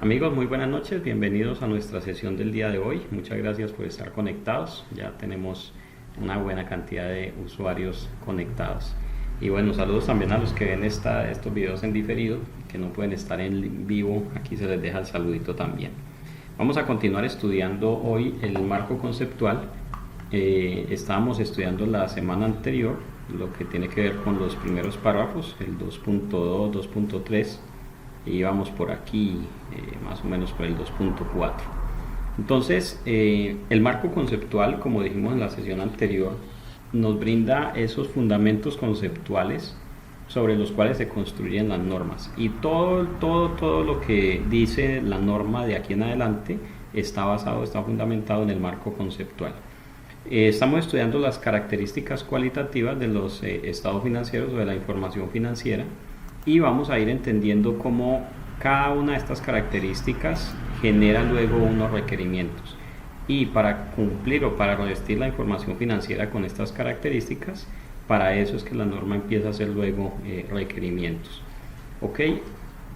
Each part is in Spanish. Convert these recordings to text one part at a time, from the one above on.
Amigos, muy buenas noches, bienvenidos a nuestra sesión del día de hoy. Muchas gracias por estar conectados, ya tenemos una buena cantidad de usuarios conectados. Y bueno, saludos también a los que ven estos videos en diferido, que no pueden estar en vivo, aquí se les deja el saludito también. Vamos a continuar estudiando hoy el marco conceptual. Estábamos estudiando la semana anterior lo que tiene que ver con los primeros párrafos, el 2.2, 2.3, y vamos por aquí más o menos por el 2.4. Entonces el marco conceptual, como dijimos en la sesión anterior, nos brinda esos fundamentos conceptuales sobre los cuales se construyen las normas, y todo lo que dice la norma de aquí en adelante está fundamentado en el marco conceptual. Estamos estudiando las características cualitativas de los estados financieros o de la información financiera, y vamos a ir entendiendo cómo cada una de estas características genera luego unos requerimientos, y para cumplir o para revestir la información financiera con estas características, para eso es que la norma empieza a hacer luego requerimientos. Ok,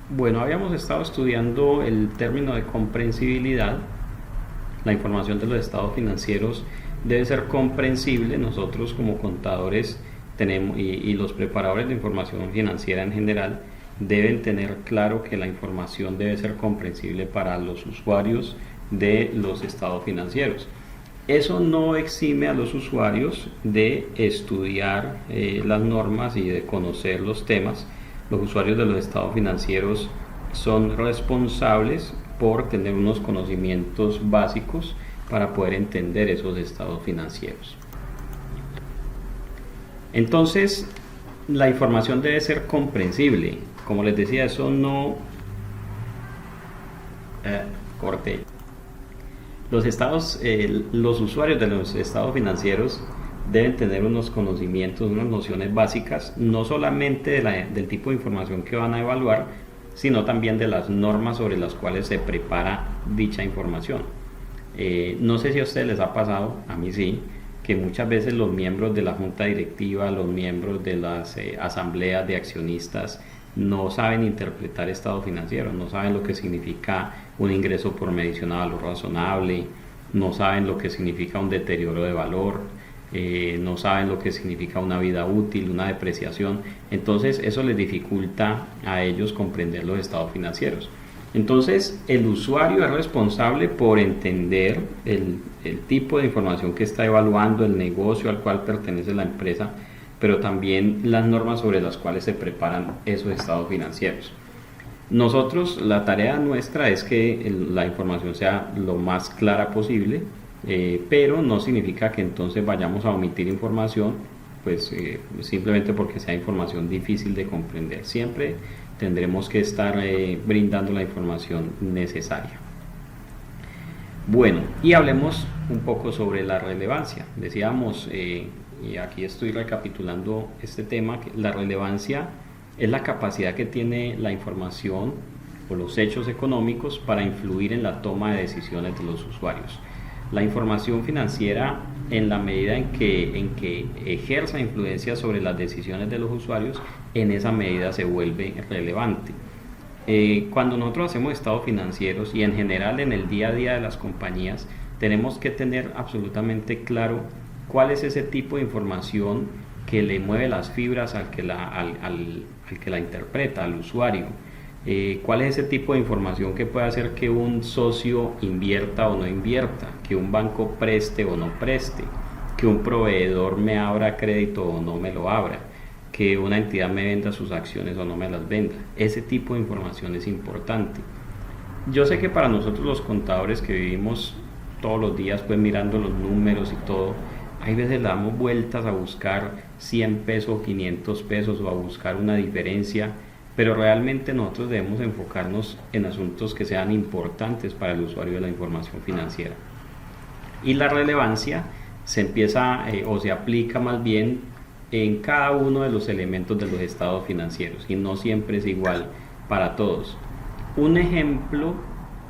bueno, habíamos estado estudiando el término de comprensibilidad. La información de los estados financieros debe ser comprensible. Nosotros como contadores tenemos, y los preparadores de información financiera en general, deben tener claro que la información debe ser comprensible para los usuarios de los estados financieros. Eso no exime a los usuarios de estudiar las normas y de conocer los temas. Los usuarios de los estados financieros son responsables por tener unos conocimientos básicos para poder entender esos estados financieros. Entonces, la información debe ser comprensible. Como les decía, eso no... corte. Los usuarios de los estados financieros deben tener unos conocimientos, unas nociones básicas, no solamente del tipo de información que van a evaluar, sino también de las normas sobre las cuales se prepara dicha información. No sé si a ustedes les ha pasado, a mí sí, que muchas veces los miembros de la junta directiva, los miembros de las asambleas de accionistas no saben interpretar estados financieros, no saben lo que significa un ingreso por medición a valor razonable, no saben lo que significa un deterioro de valor, no saben lo que significa una vida útil, una depreciación. Entonces eso les dificulta a ellos comprender los estados financieros. Entonces el usuario es responsable por entender el tipo de información que está evaluando, el negocio al cual pertenece la empresa, pero también las normas sobre las cuales se preparan esos estados financieros. Nosotros, la tarea nuestra es que la información sea lo más clara posible, pero no significa que entonces vayamos a omitir información, pues simplemente porque sea información difícil de comprender. Siempre tendremos que estar brindando la información necesaria. Bueno, y hablemos un poco sobre la relevancia. Decíamos, y aquí estoy recapitulando este tema, que la relevancia es la capacidad que tiene la información o los hechos económicos para influir en la toma de decisiones de los usuarios. La información financiera, en la medida en que ejerza influencia sobre las decisiones de los usuarios, en esa medida se vuelve relevante. Cuando nosotros hacemos estados financieros y en general en el día a día de las compañías, tenemos que tener absolutamente claro cuál es ese tipo de información que le mueve las fibras al que la interpreta, al usuario. ¿Cuál es ese tipo de información que puede hacer que un socio invierta o no invierta, que un banco preste o no preste, que un proveedor me abra crédito o no me lo abra, que una entidad me venda sus acciones o no me las venda? Ese tipo de información es importante. Yo sé que para nosotros los contadores que vivimos todos los días pues mirando los números y todo, hay veces le damos vueltas a buscar 100 pesos, 500 pesos o a buscar una diferencia, pero realmente nosotros debemos enfocarnos en asuntos que sean importantes para el usuario de la información financiera. Y la relevancia se empieza o se aplica más bien en cada uno de los elementos de los estados financieros, y no siempre es igual para todos. Un ejemplo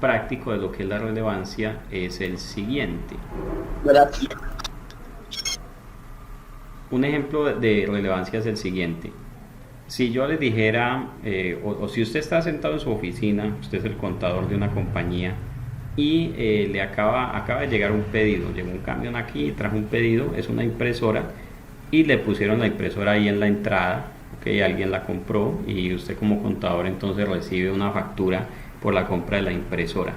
práctico de lo que es la relevancia es el siguiente. Un ejemplo de relevancia es el siguiente. si yo les dijera, o si usted está sentado en su oficina, usted es el contador de una compañía y le acaba de llegar un pedido, llegó un camión aquí, trajo un pedido, es una impresora y le pusieron la impresora ahí en la entrada, que alguien la compró y usted como contador entonces recibe una factura por la compra de la impresora.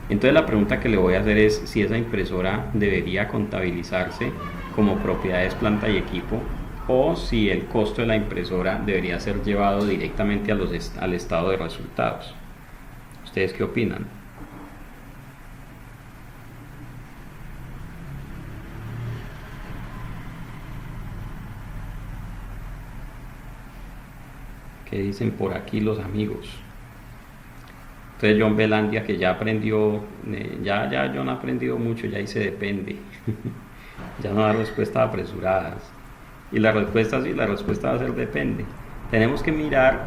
Entonces la pregunta que le voy a hacer es si esa impresora debería contabilizarse como propiedades, planta y equipo, o si el costo de la impresora debería ser llevado directamente al estado de resultados. ¿Ustedes qué opinan? ¿Qué dicen por aquí los amigos? Entonces John Belandia, que ya aprendió, ya John ha aprendido mucho, ya dice depende. Ya no da respuestas apresuradas. Y la respuesta sí, la respuesta va a ser depende. Tenemos que mirar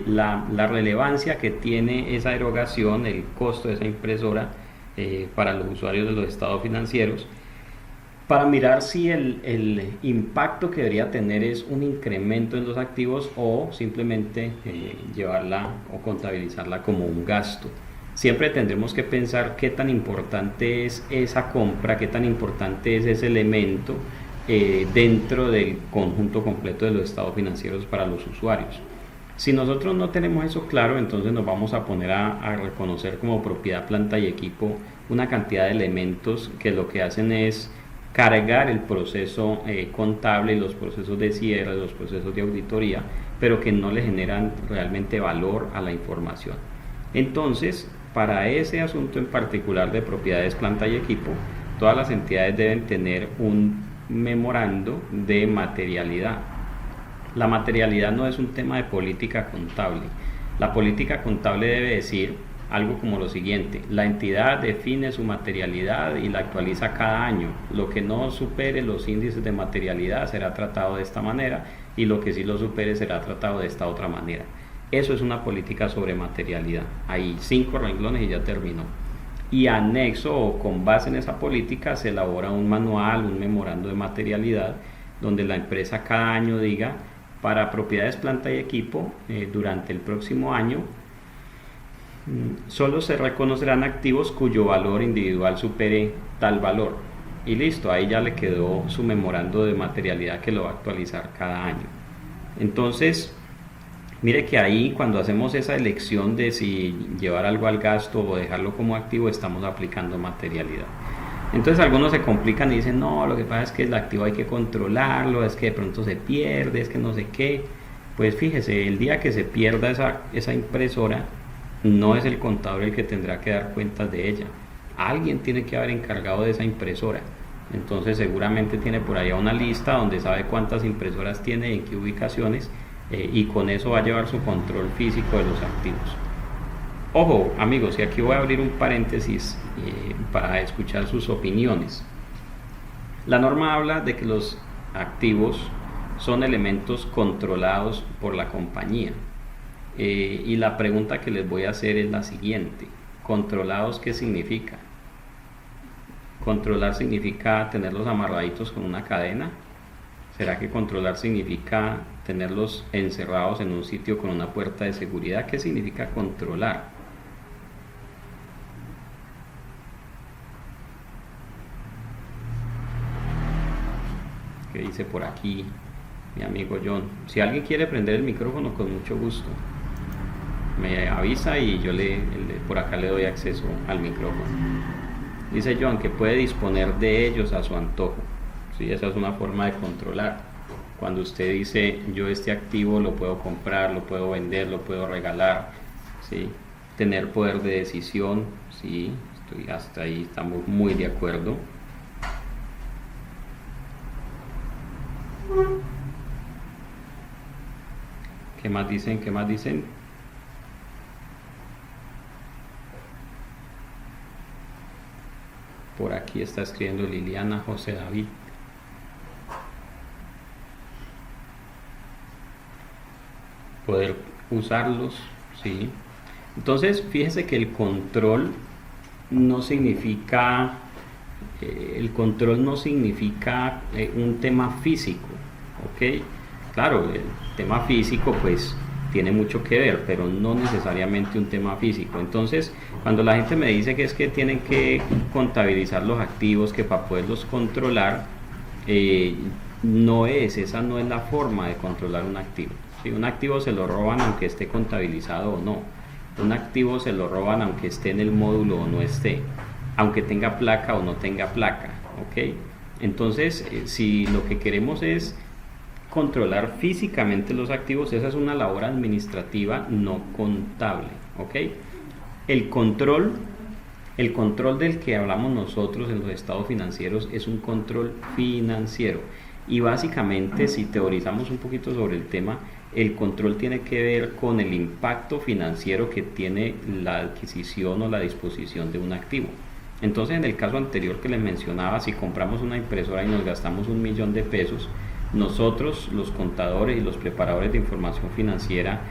la relevancia que tiene esa erogación, el costo de esa impresora para los usuarios de los estados financieros, para mirar si el impacto que debería tener es un incremento en los activos o simplemente llevarla o contabilizarla como un gasto. Siempre tendremos que pensar qué tan importante es esa compra, qué tan importante es ese elemento dentro del conjunto completo de los estados financieros para los usuarios. Si nosotros no tenemos eso claro, entonces nos vamos a poner a reconocer como propiedad, planta y equipo una cantidad de elementos que lo que hacen es cargar el proceso contable, los procesos de cierre, los procesos de auditoría, pero que no le generan realmente valor a la información. Entonces, para ese asunto en particular de propiedades, planta y equipo, todas las entidades deben tener un memorando de materialidad. La materialidad no es un tema de política contable. La política contable debe decir algo como lo siguiente: la entidad define su materialidad y la actualiza cada año. Lo que no supere los índices de materialidad será tratado de esta manera y lo que sí lo supere será tratado de esta otra manera. Eso es una política sobre materialidad. Hay 5 renglones y ya terminó. Y anexo o con base en esa política se elabora un manual, un memorando de materialidad, donde la empresa cada año diga: para propiedades, planta y equipo, durante el próximo año solo se reconocerán activos cuyo valor individual supere tal valor. Y listo, ahí ya le quedó su memorando de materialidad que lo va a actualizar cada año. Entonces, mire que ahí cuando hacemos esa elección de si llevar algo al gasto o dejarlo como activo, estamos aplicando materialidad. Entonces algunos se complican y dicen: no, lo que pasa es que el activo hay que controlarlo, es que de pronto se pierde, es que no sé qué. Pues fíjese, el día que se pierda esa impresora, no es el contador el que tendrá que dar cuentas de ella. Alguien tiene que haber encargado de esa impresora. Entonces seguramente tiene por allá una lista donde sabe cuántas impresoras tiene, en qué ubicaciones, y con eso va a llevar su control físico de los activos. Ojo amigos, y aquí voy a abrir un paréntesis para escuchar sus opiniones. La norma habla de que los activos son elementos controlados por la compañía, y la pregunta que les voy a hacer es la siguiente: ¿controlados qué significa? ¿Controlar significa tenerlos amarraditos con una cadena? ¿Será que controlar significa tenerlos encerrados en un sitio con una puerta de seguridad? ¿Qué significa controlar? ¿Qué dice por aquí mi amigo John? Si alguien quiere prender el micrófono, con mucho gusto me avisa y yo por acá le doy acceso al micrófono. Dice John que puede disponer de ellos a su antojo. Sí, esa es una forma de controlar. Cuando usted dice: yo este activo lo puedo comprar, lo puedo vender, lo puedo regalar, ¿sí? Tener poder de decisión, sí, hasta ahí estamos muy de acuerdo. ¿Qué más dicen? ¿Qué más dicen? Por aquí está escribiendo Liliana José David. Poder usarlos, sí. Entonces, fíjese que el control no significa un tema físico, ¿ok? claro, el tema físico pues tiene mucho que ver, pero no necesariamente un tema físico. Entonces, cuando la gente me dice que es que tienen que contabilizar los activos, que para poderlos controlar, esa no es la forma de controlar un activo. ¿Sí? Un activo se lo roban aunque esté contabilizado o no. Un activo se lo roban aunque esté en el módulo o no esté, aunque tenga placa o no tenga placa, ¿ok? Entonces, si lo que queremos es controlar físicamente los activos, esa es una labor administrativa, no contable, ¿ok? El control del que hablamos nosotros en los estados financieros es un control financiero, y básicamente, si teorizamos un poquito sobre el tema, el control tiene que ver con el impacto financiero que tiene la adquisición o la disposición de un activo. Entonces, en el caso anterior que les mencionaba, si compramos una impresora y nos gastamos 1.000.000 de pesos, nosotros, los contadores y los preparadores de información financiera,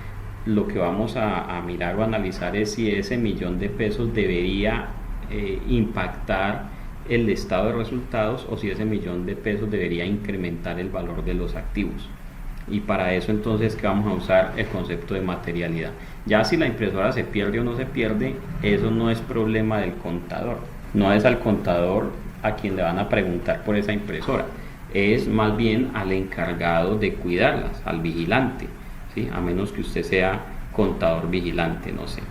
lo que vamos a mirar o analizar es si ese 1.000.000 de pesos debería impactar el estado de resultados, o si ese 1.000.000 de pesos debería incrementar el valor de los activos. Y para eso entonces que vamos a usar el concepto de materialidad. Ya si la impresora se pierde o no se pierde, eso no es problema del contador. No es al contador a quien le van a preguntar por esa impresora, es más bien al encargado de cuidarlas, al vigilante, ¿sí? A menos que usted sea contador vigilante, no sé.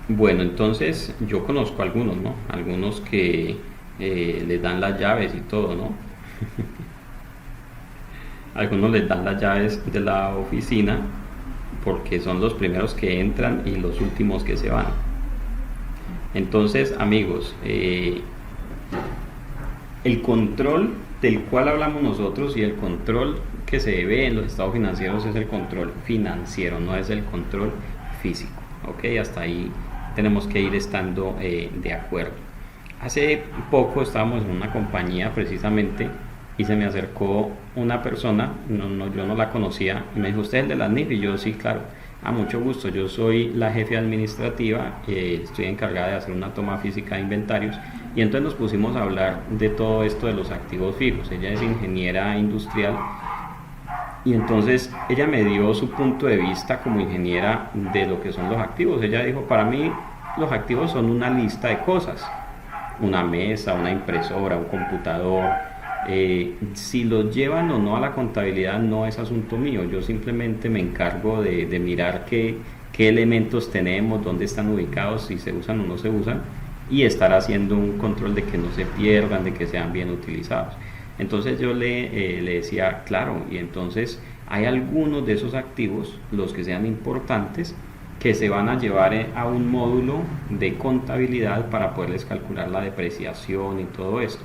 Bueno, entonces yo conozco algunos, ¿no? Algunos que les dan las llaves y todo, ¿no? Algunos les dan las llaves de la oficina porque son los primeros que entran y los últimos que se van. Entonces, amigos, el control del cual hablamos nosotros y el control que se ve en los estados financieros es el control financiero, no es el control físico, ¿ok? Hasta ahí tenemos que ir estando de acuerdo. Hace poco estábamos en una compañía precisamente y se me acercó una persona, yo no la conocía, y me dijo: ¿usted es el de la NIF? Y yo: sí, claro. A mucho gusto, yo soy la jefe administrativa, estoy encargada de hacer una toma física de inventarios. Y entonces nos pusimos a hablar de todo esto de los activos fijos. Ella es ingeniera industrial y entonces ella me dio su punto de vista como ingeniera de lo que son los activos. Ella dijo: para mí los activos son una lista de cosas, una mesa, una impresora, un computador. Si los llevan o no a la contabilidad no es asunto mío, yo simplemente me encargo de mirar qué elementos tenemos, dónde están ubicados, si se usan o no se usan, y estar haciendo un control de que no se pierdan, de que sean bien utilizados. Entonces yo le decía: claro, y entonces hay algunos de esos activos, los que sean importantes, que se van a llevar a un módulo de contabilidad para poderles calcular la depreciación y todo esto.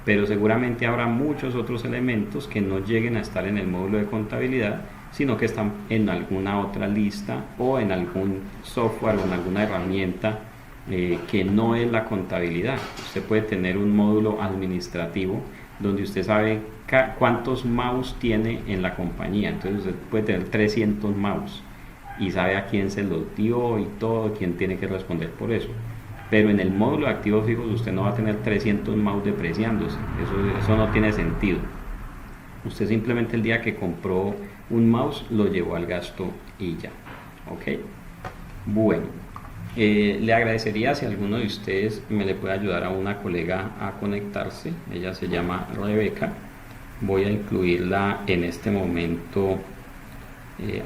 Pero seguramente habrá muchos otros elementos que no lleguen a estar en el módulo de contabilidad, sino que están en alguna otra lista o en algún software o en alguna herramienta que no es la contabilidad. Usted puede tener un módulo administrativo donde usted sabe cuántos mouse tiene en la compañía. Entonces usted puede tener 300 mouse y sabe a quién se los dio y todo, quién tiene que responder por eso. Pero en el módulo de activos fijos usted no va a tener 300 mouse depreciándose, eso no tiene sentido. Usted simplemente el día que compró un mouse lo llevó al gasto y ya, ¿ok? Bueno, le agradecería si alguno de ustedes me le puede ayudar a una colega a conectarse. Ella se llama Rebeca. Voy a incluirla en este momento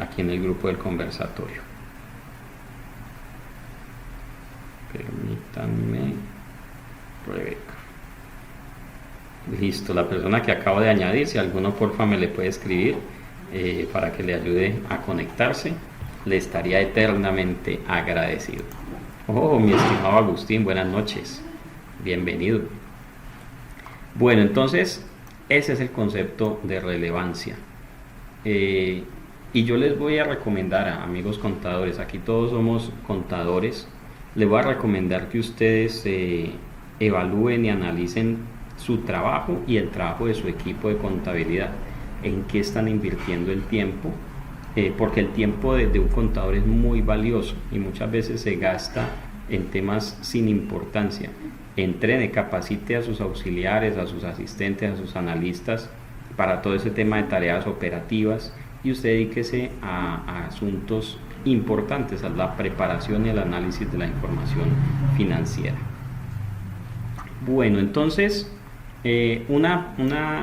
aquí en el grupo del conversatorio. Permítanme, Rebeca. Listo, la persona que acabo de añadir, si alguno porfa me le puede escribir para que le ayude a conectarse, le estaría eternamente agradecido. Oh, mi estimado Agustín, buenas noches, bienvenido. Bueno, entonces ese es el concepto de relevancia. Y yo les voy a recomendar a amigos contadores, aquí todos somos contadores, les voy a recomendar que ustedes evalúen y analicen su trabajo y el trabajo de su equipo de contabilidad, en qué están invirtiendo el tiempo, porque el tiempo de un contador es muy valioso y muchas veces se gasta en temas sin importancia. entrene, capacite a sus auxiliares, a sus asistentes, a sus analistas para todo ese tema de tareas operativas, y usted dedíquese a asuntos importantes, a la preparación y el análisis de la información financiera. Bueno, entonces un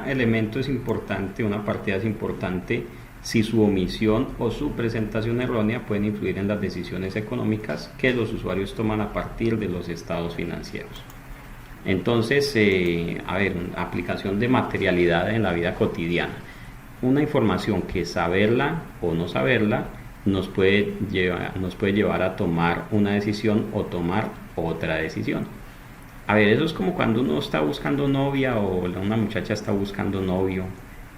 elemento es importante, una partida es importante si su omisión o su presentación errónea pueden influir en las decisiones económicas que los usuarios toman a partir de los estados financieros. Entonces, aplicación de materialidad en la vida cotidiana. Una información que saberla o no saberla nos puede llevar a tomar una decisión o tomar otra decisión. Eso es como cuando uno está buscando novia o una muchacha está buscando novio,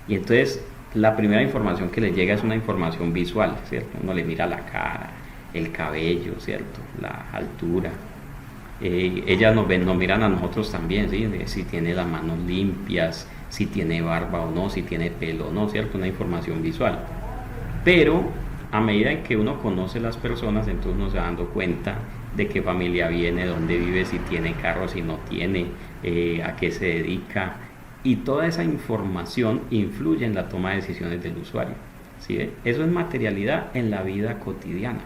y entonces la primera información que le llega es una información visual, ¿cierto? Uno le mira la cara, el cabello, ¿cierto? La altura. Ellas nos miran a nosotros también, ¿sí? Si tiene las manos limpias, si tiene barba o no, si tiene pelo o no, ¿cierto? Una información visual. Pero a medida en que uno conoce las personas, entonces uno se va dando cuenta de qué familia viene, dónde vive, si tiene carro, si no tiene, a qué se dedica, y toda esa información influye en la toma de decisiones del usuario, ¿sí? Eso es materialidad en la vida cotidiana.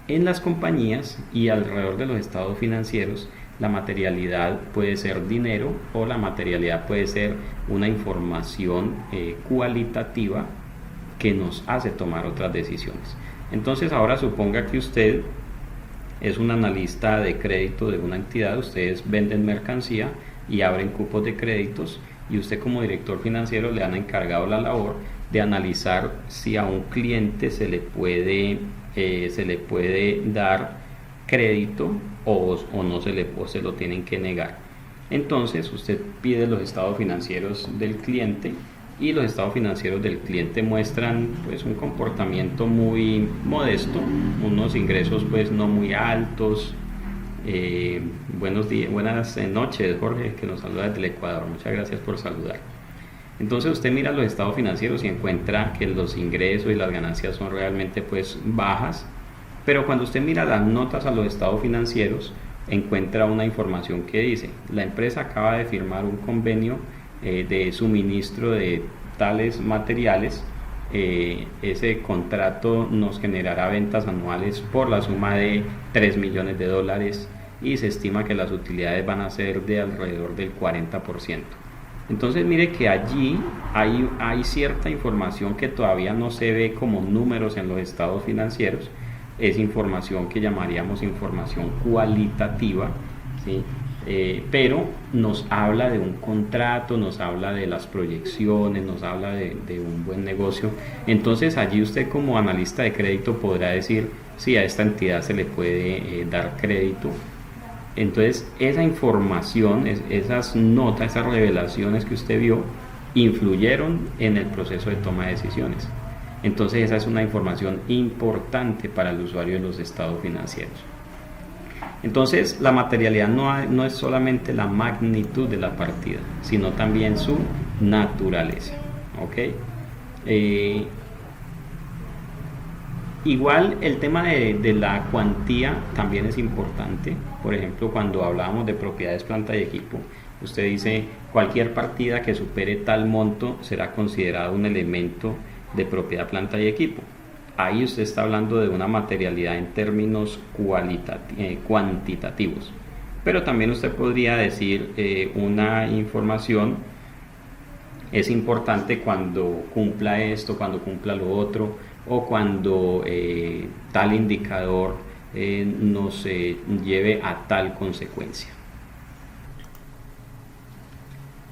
En las compañías y alrededor de los estados financieros, la materialidad puede ser dinero, o la materialidad puede ser una información cualitativa que nos hace tomar otras decisiones. Entonces, ahora suponga que usted es un analista de crédito de una entidad, ustedes venden mercancía y abren cupos de créditos, y usted como director financiero le han encargado la labor de analizar si a un cliente se le puede dar crédito o no se lo tienen que negar. Entonces usted pide los estados financieros del cliente, y los estados financieros del cliente muestran pues un comportamiento muy modesto, unos ingresos pues no muy altos. Buenas noches, Jorge, que nos saluda desde el Ecuador, muchas gracias por saludar. Entonces usted mira los estados financieros y encuentra que los ingresos y las ganancias son realmente pues bajas, pero cuando usted mira las notas a los estados financieros, encuentra una información que dice: la empresa acaba de firmar un convenio de suministro de tales materiales. Ese contrato nos generará ventas anuales por la suma de $3 millones, y se estima que las utilidades van a ser de alrededor del 40%. Entonces mire que allí hay cierta información que todavía no se ve como números en los estados financieros. Es información que llamaríamos información cualitativa, ¿sí? Pero nos habla de un contrato, nos habla de las proyecciones, nos habla de un buen negocio. Entonces allí usted como analista de crédito podrá decir si a esta entidad se le puede dar crédito. Entonces esa información, esas notas, esas revelaciones que usted vio, influyeron en el proceso de toma de decisiones. Entonces esa es una información importante para el usuario de los estados financieros. Entonces la materialidad no es solamente la magnitud de la partida, sino también su naturaleza, ¿ok? Igual el tema de la cuantía también es importante. Por ejemplo, cuando hablábamos de propiedades, planta y equipo, usted dice cualquier partida que supere tal monto será considerado un elemento de propiedad, planta y equipo. Ahí usted está hablando de una materialidad en términos cuantitativos, pero también usted podría decir una información es importante cuando cumpla esto, cuando cumpla lo otro, o cuando tal indicador nos lleve a tal consecuencia.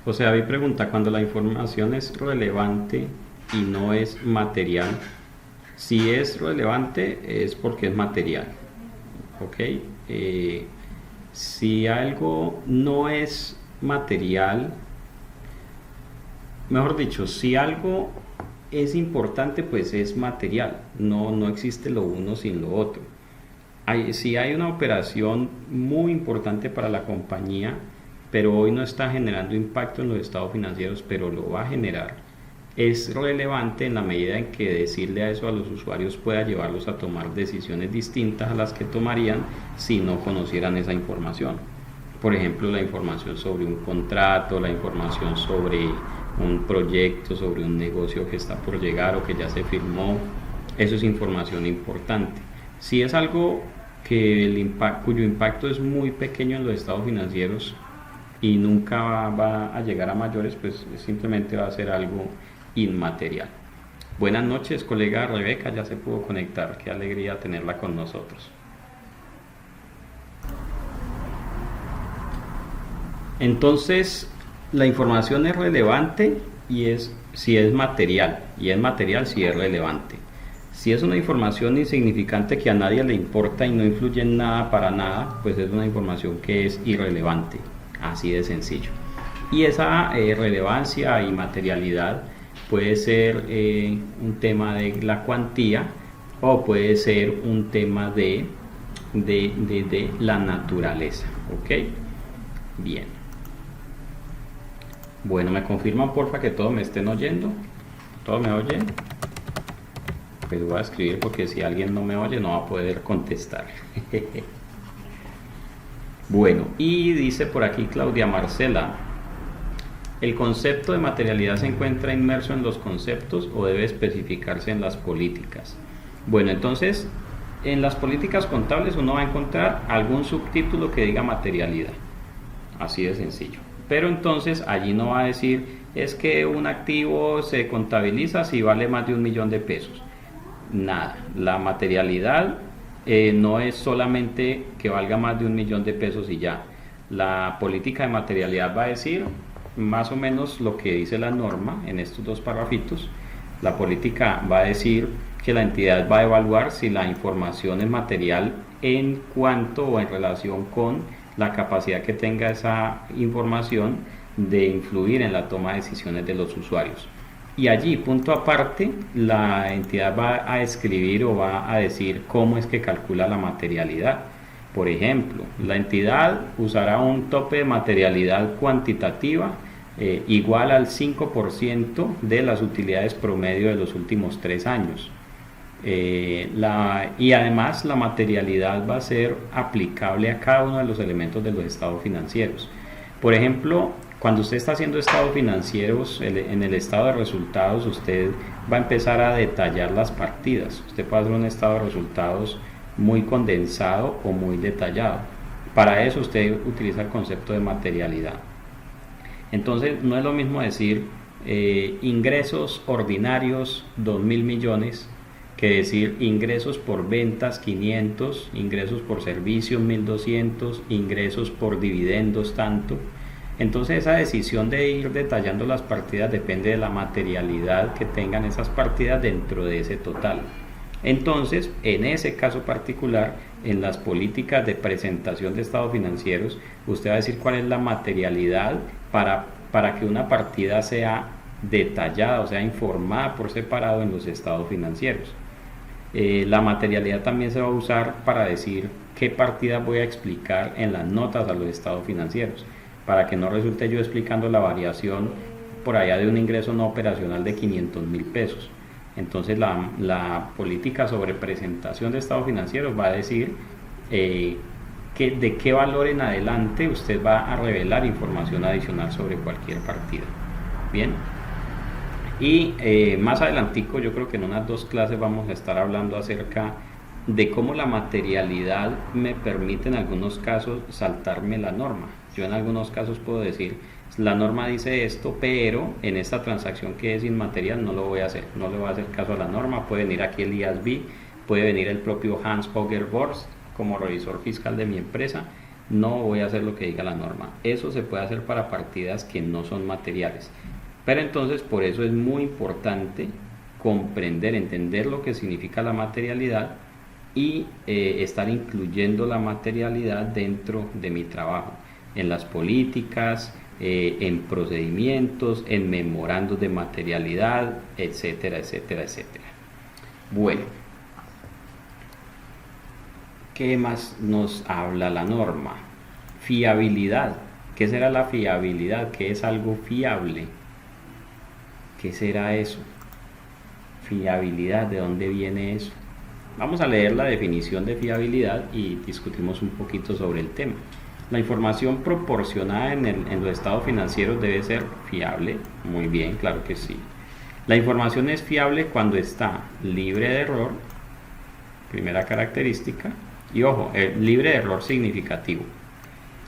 José David pregunta: cuando la información es relevante y no es material, si es relevante es porque es material, ¿ok? Si algo no es material, mejor dicho, si algo es importante, pues es material, no existe lo uno sin lo otro. Si hay una operación muy importante para la compañía, pero hoy no está generando impacto en los estados financieros, pero lo va a generar, es relevante en la medida en que decirle a eso a los usuarios pueda llevarlos a tomar decisiones distintas a las que tomarían si no conocieran esa información. por ejemplo, la información sobre un contrato, la información sobre un proyecto, sobre un negocio que está por llegar o que ya se firmó. Eso es información importante. Si es algo cuyo impacto es muy pequeño en los estados financieros y nunca va a llegar a mayores, pues simplemente va a ser algo inmaterial. Buenas noches, colega Rebeca, ya se pudo conectar. Qué alegría tenerla con nosotros. Entonces, la información es relevante y es si es material, y es material si es relevante. Si es una información insignificante que a nadie le importa y no influye en nada para nada, pues es una información que es irrelevante, así de sencillo. Y esa relevancia y materialidad puede ser un tema de la cuantía o puede ser un tema de la naturaleza. ¿Ok? Bien. Bueno, me confirman porfa que todos me estén oyendo. ¿Todos me oyen? Pues voy a escribir porque si alguien no me oye no va a poder contestar. Bueno, y dice por aquí Claudia Marcela: ¿el concepto de materialidad se encuentra inmerso en los conceptos o debe especificarse en las políticas? Bueno, entonces en las políticas contables uno va a encontrar algún subtítulo que diga materialidad, así de sencillo. Pero entonces allí no va a decir es que un activo se contabiliza si vale más de 1 millón de pesos. Nada, la materialidad no es solamente que valga más de 1 millón de pesos y ya. La política de materialidad va a decir más o menos lo que dice la norma en estos dos parrafitos. La política va a decir que la entidad va a evaluar si la información es material en cuanto o en relación con la capacidad que tenga esa información de influir en la toma de decisiones de los usuarios. Y allí, punto aparte, la entidad va a escribir o va a decir cómo es que calcula la materialidad. Por ejemplo, la entidad usará un tope de materialidad cuantitativa igual al 5% de las utilidades promedio de los últimos 3 años. Y además la materialidad va a ser aplicable a cada uno de los elementos de los estados financieros. Por ejemplo, cuando usted está haciendo estados financieros, en el estado de resultados usted va a empezar a detallar las partidas. Usted puede hacer un estado de resultados muy condensado o muy detallado. Para eso usted utiliza el concepto de materialidad. Entonces no es lo mismo decir ingresos ordinarios 2.000 millones que decir ingresos por ventas 500, ingresos por servicios 1.200, ingresos por dividendos tanto. Entonces esa decisión de ir detallando las partidas depende de la materialidad que tengan esas partidas dentro de ese total. Entonces, en ese caso particular, en las políticas de presentación de estados financieros, usted va a decir cuál es la materialidad para que una partida sea detallada, o sea, informada por separado en los estados financieros. La materialidad también se va a usar para decir qué partida voy a explicar en las notas a los estados financieros, para que no resulte yo explicando la variación por allá de un ingreso no operacional de 500.000 pesos. Entonces la política sobre presentación de estados financieros va a decir de qué valor en adelante usted va a revelar información adicional sobre cualquier partida. Bien, y más adelantico, yo creo que en unas 2 clases vamos a estar hablando acerca de cómo la materialidad me permite en algunos casos saltarme la norma. Yo en algunos casos puedo decir, la norma dice esto, pero en esta transacción que es inmaterial no lo voy a hacer, no le voy a hacer caso a la norma. Puede venir aquí el IASB, puede venir el propio Hans Holger Borst como revisor fiscal de mi empresa. No voy a hacer lo que diga la norma. Eso se puede hacer para partidas que no son materiales. Pero entonces por eso es muy importante comprender, entender lo que significa la materialidad y estar incluyendo la materialidad dentro de mi trabajo, en las políticas, en procedimientos, en memorandos de materialidad, etcétera, etcétera, etcétera. Bueno, ¿qué más nos habla la norma? Fiabilidad. ¿Qué será la fiabilidad? ¿Qué es algo fiable? ¿Qué será eso? Fiabilidad, ¿de dónde viene eso? Vamos a leer la definición de fiabilidad y discutimos un poquito sobre el tema. La información proporcionada en los estados financieros debe ser fiable. Muy bien, claro que sí. La información es fiable cuando está libre de error, primera característica, y ojo, libre de error significativo.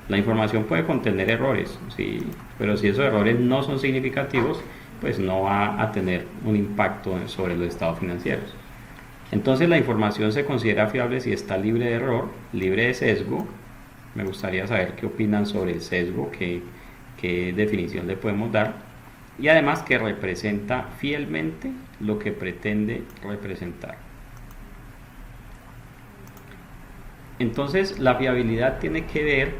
La información puede contener errores, sí, pero si esos errores no son significativos, pues no va a tener un impacto sobre los estados financieros. Entonces la información se considera fiable si está libre de error, libre de sesgo. Me gustaría saber qué opinan sobre el sesgo, qué definición le podemos dar. Y además que representa fielmente lo que pretende representar. Entonces la fiabilidad tiene que ver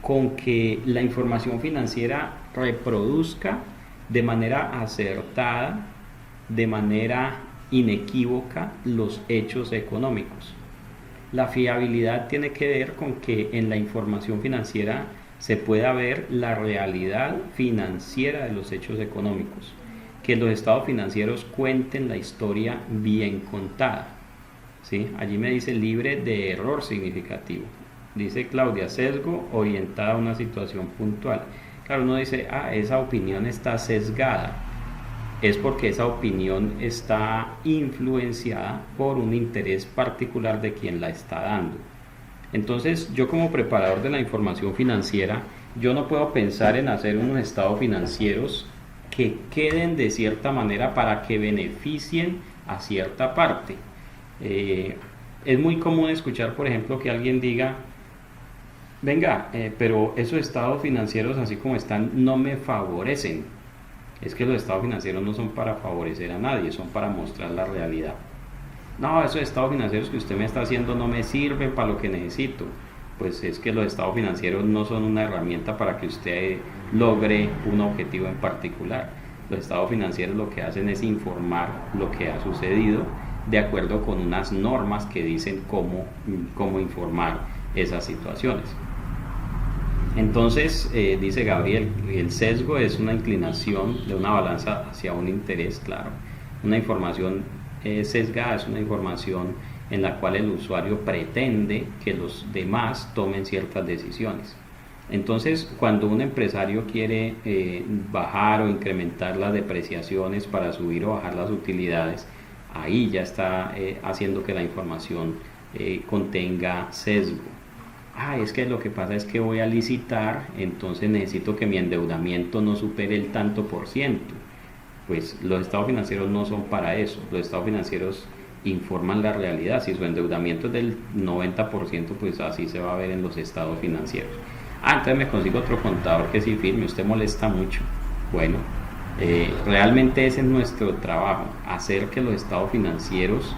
con que la información financiera reproduzca de manera acertada, de manera inequívoca, los hechos económicos. La fiabilidad tiene que ver con que en la información financiera se pueda ver la realidad financiera de los hechos económicos, que los estados financieros cuenten la historia bien contada. ¿Sí? Allí me dice libre de error significativo. Dice Claudia, sesgo orientada a una situación puntual. Claro, uno dice, esa opinión está sesgada. Es porque esa opinión está influenciada por un interés particular de quien la está dando. Entonces, yo como preparador de la información financiera, yo no puedo pensar en hacer unos estados financieros que queden de cierta manera para que beneficien a cierta parte. Es muy común escuchar, por ejemplo, que alguien diga, venga, pero esos estados financieros así como están no me favorecen. Es que los estados financieros no son para favorecer a nadie, son para mostrar la realidad. No, esos estados financieros que usted me está haciendo no me sirven para lo que necesito. Pues es que los estados financieros no son una herramienta para que usted logre un objetivo en particular. Los estados financieros lo que hacen es informar lo que ha sucedido de acuerdo con unas normas que dicen cómo informar esas situaciones. Entonces, dice Gabriel, el sesgo es una inclinación de una balanza hacia un interés, claro. Una información sesgada es una información en la cual el usuario pretende que los demás tomen ciertas decisiones. Entonces, cuando un empresario quiere bajar o incrementar las depreciaciones para subir o bajar las utilidades, ahí ya está haciendo que la información contenga sesgo. Es que lo que pasa es que voy a licitar, entonces necesito que mi endeudamiento no supere el tanto por ciento. Pues los estados financieros no son para eso. Los estados financieros informan la realidad. Si su endeudamiento es del 90%, pues así se va a ver en los estados financieros. Entonces me consigo otro contador que sí firme, usted molesta mucho. Bueno, realmente ese es nuestro trabajo, hacer que los estados financieros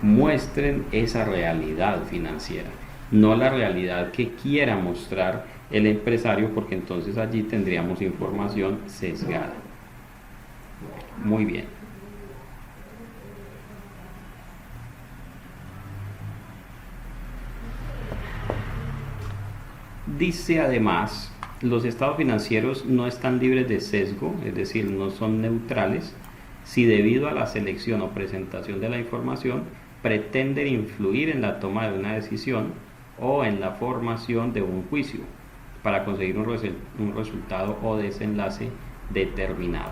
muestren esa realidad financiera, no la realidad que quiera mostrar el empresario, porque entonces allí tendríamos información sesgada. Muy bien. Dice además, los estados financieros no están libres de sesgo, es decir, no son neutrales, si debido a la selección o presentación de la información pretenden influir en la toma de una decisión o en la formación de un juicio para conseguir un resultado o desenlace determinado.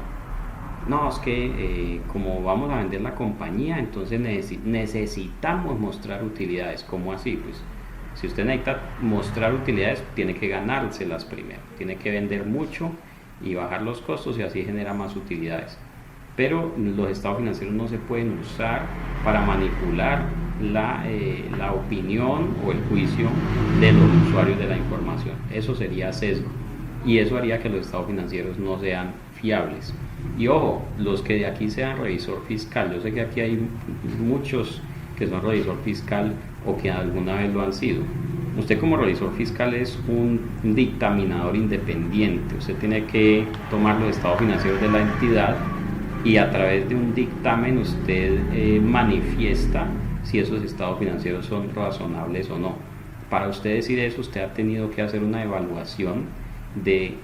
No, es que como vamos a vender la compañía, entonces necesitamos mostrar utilidades. ¿Cómo así? Pues si usted necesita mostrar utilidades, tiene que ganárselas primero, tiene que vender mucho y bajar los costos y así genera más utilidades. Pero los estados financieros no se pueden usar para manipular la opinión o el juicio de los usuarios de la información. Eso sería sesgo y eso haría que los estados financieros no sean fiables. Y ojo, los que de aquí sean revisor fiscal, yo sé que aquí hay muchos que son revisor fiscal o que alguna vez lo han sido. Usted como revisor fiscal es un dictaminador independiente, usted tiene que tomar los estados financieros de la entidad y a través de un dictamen usted manifiesta si esos estados financieros son razonables o no. Para usted decir eso, usted ha tenido que hacer una evaluación de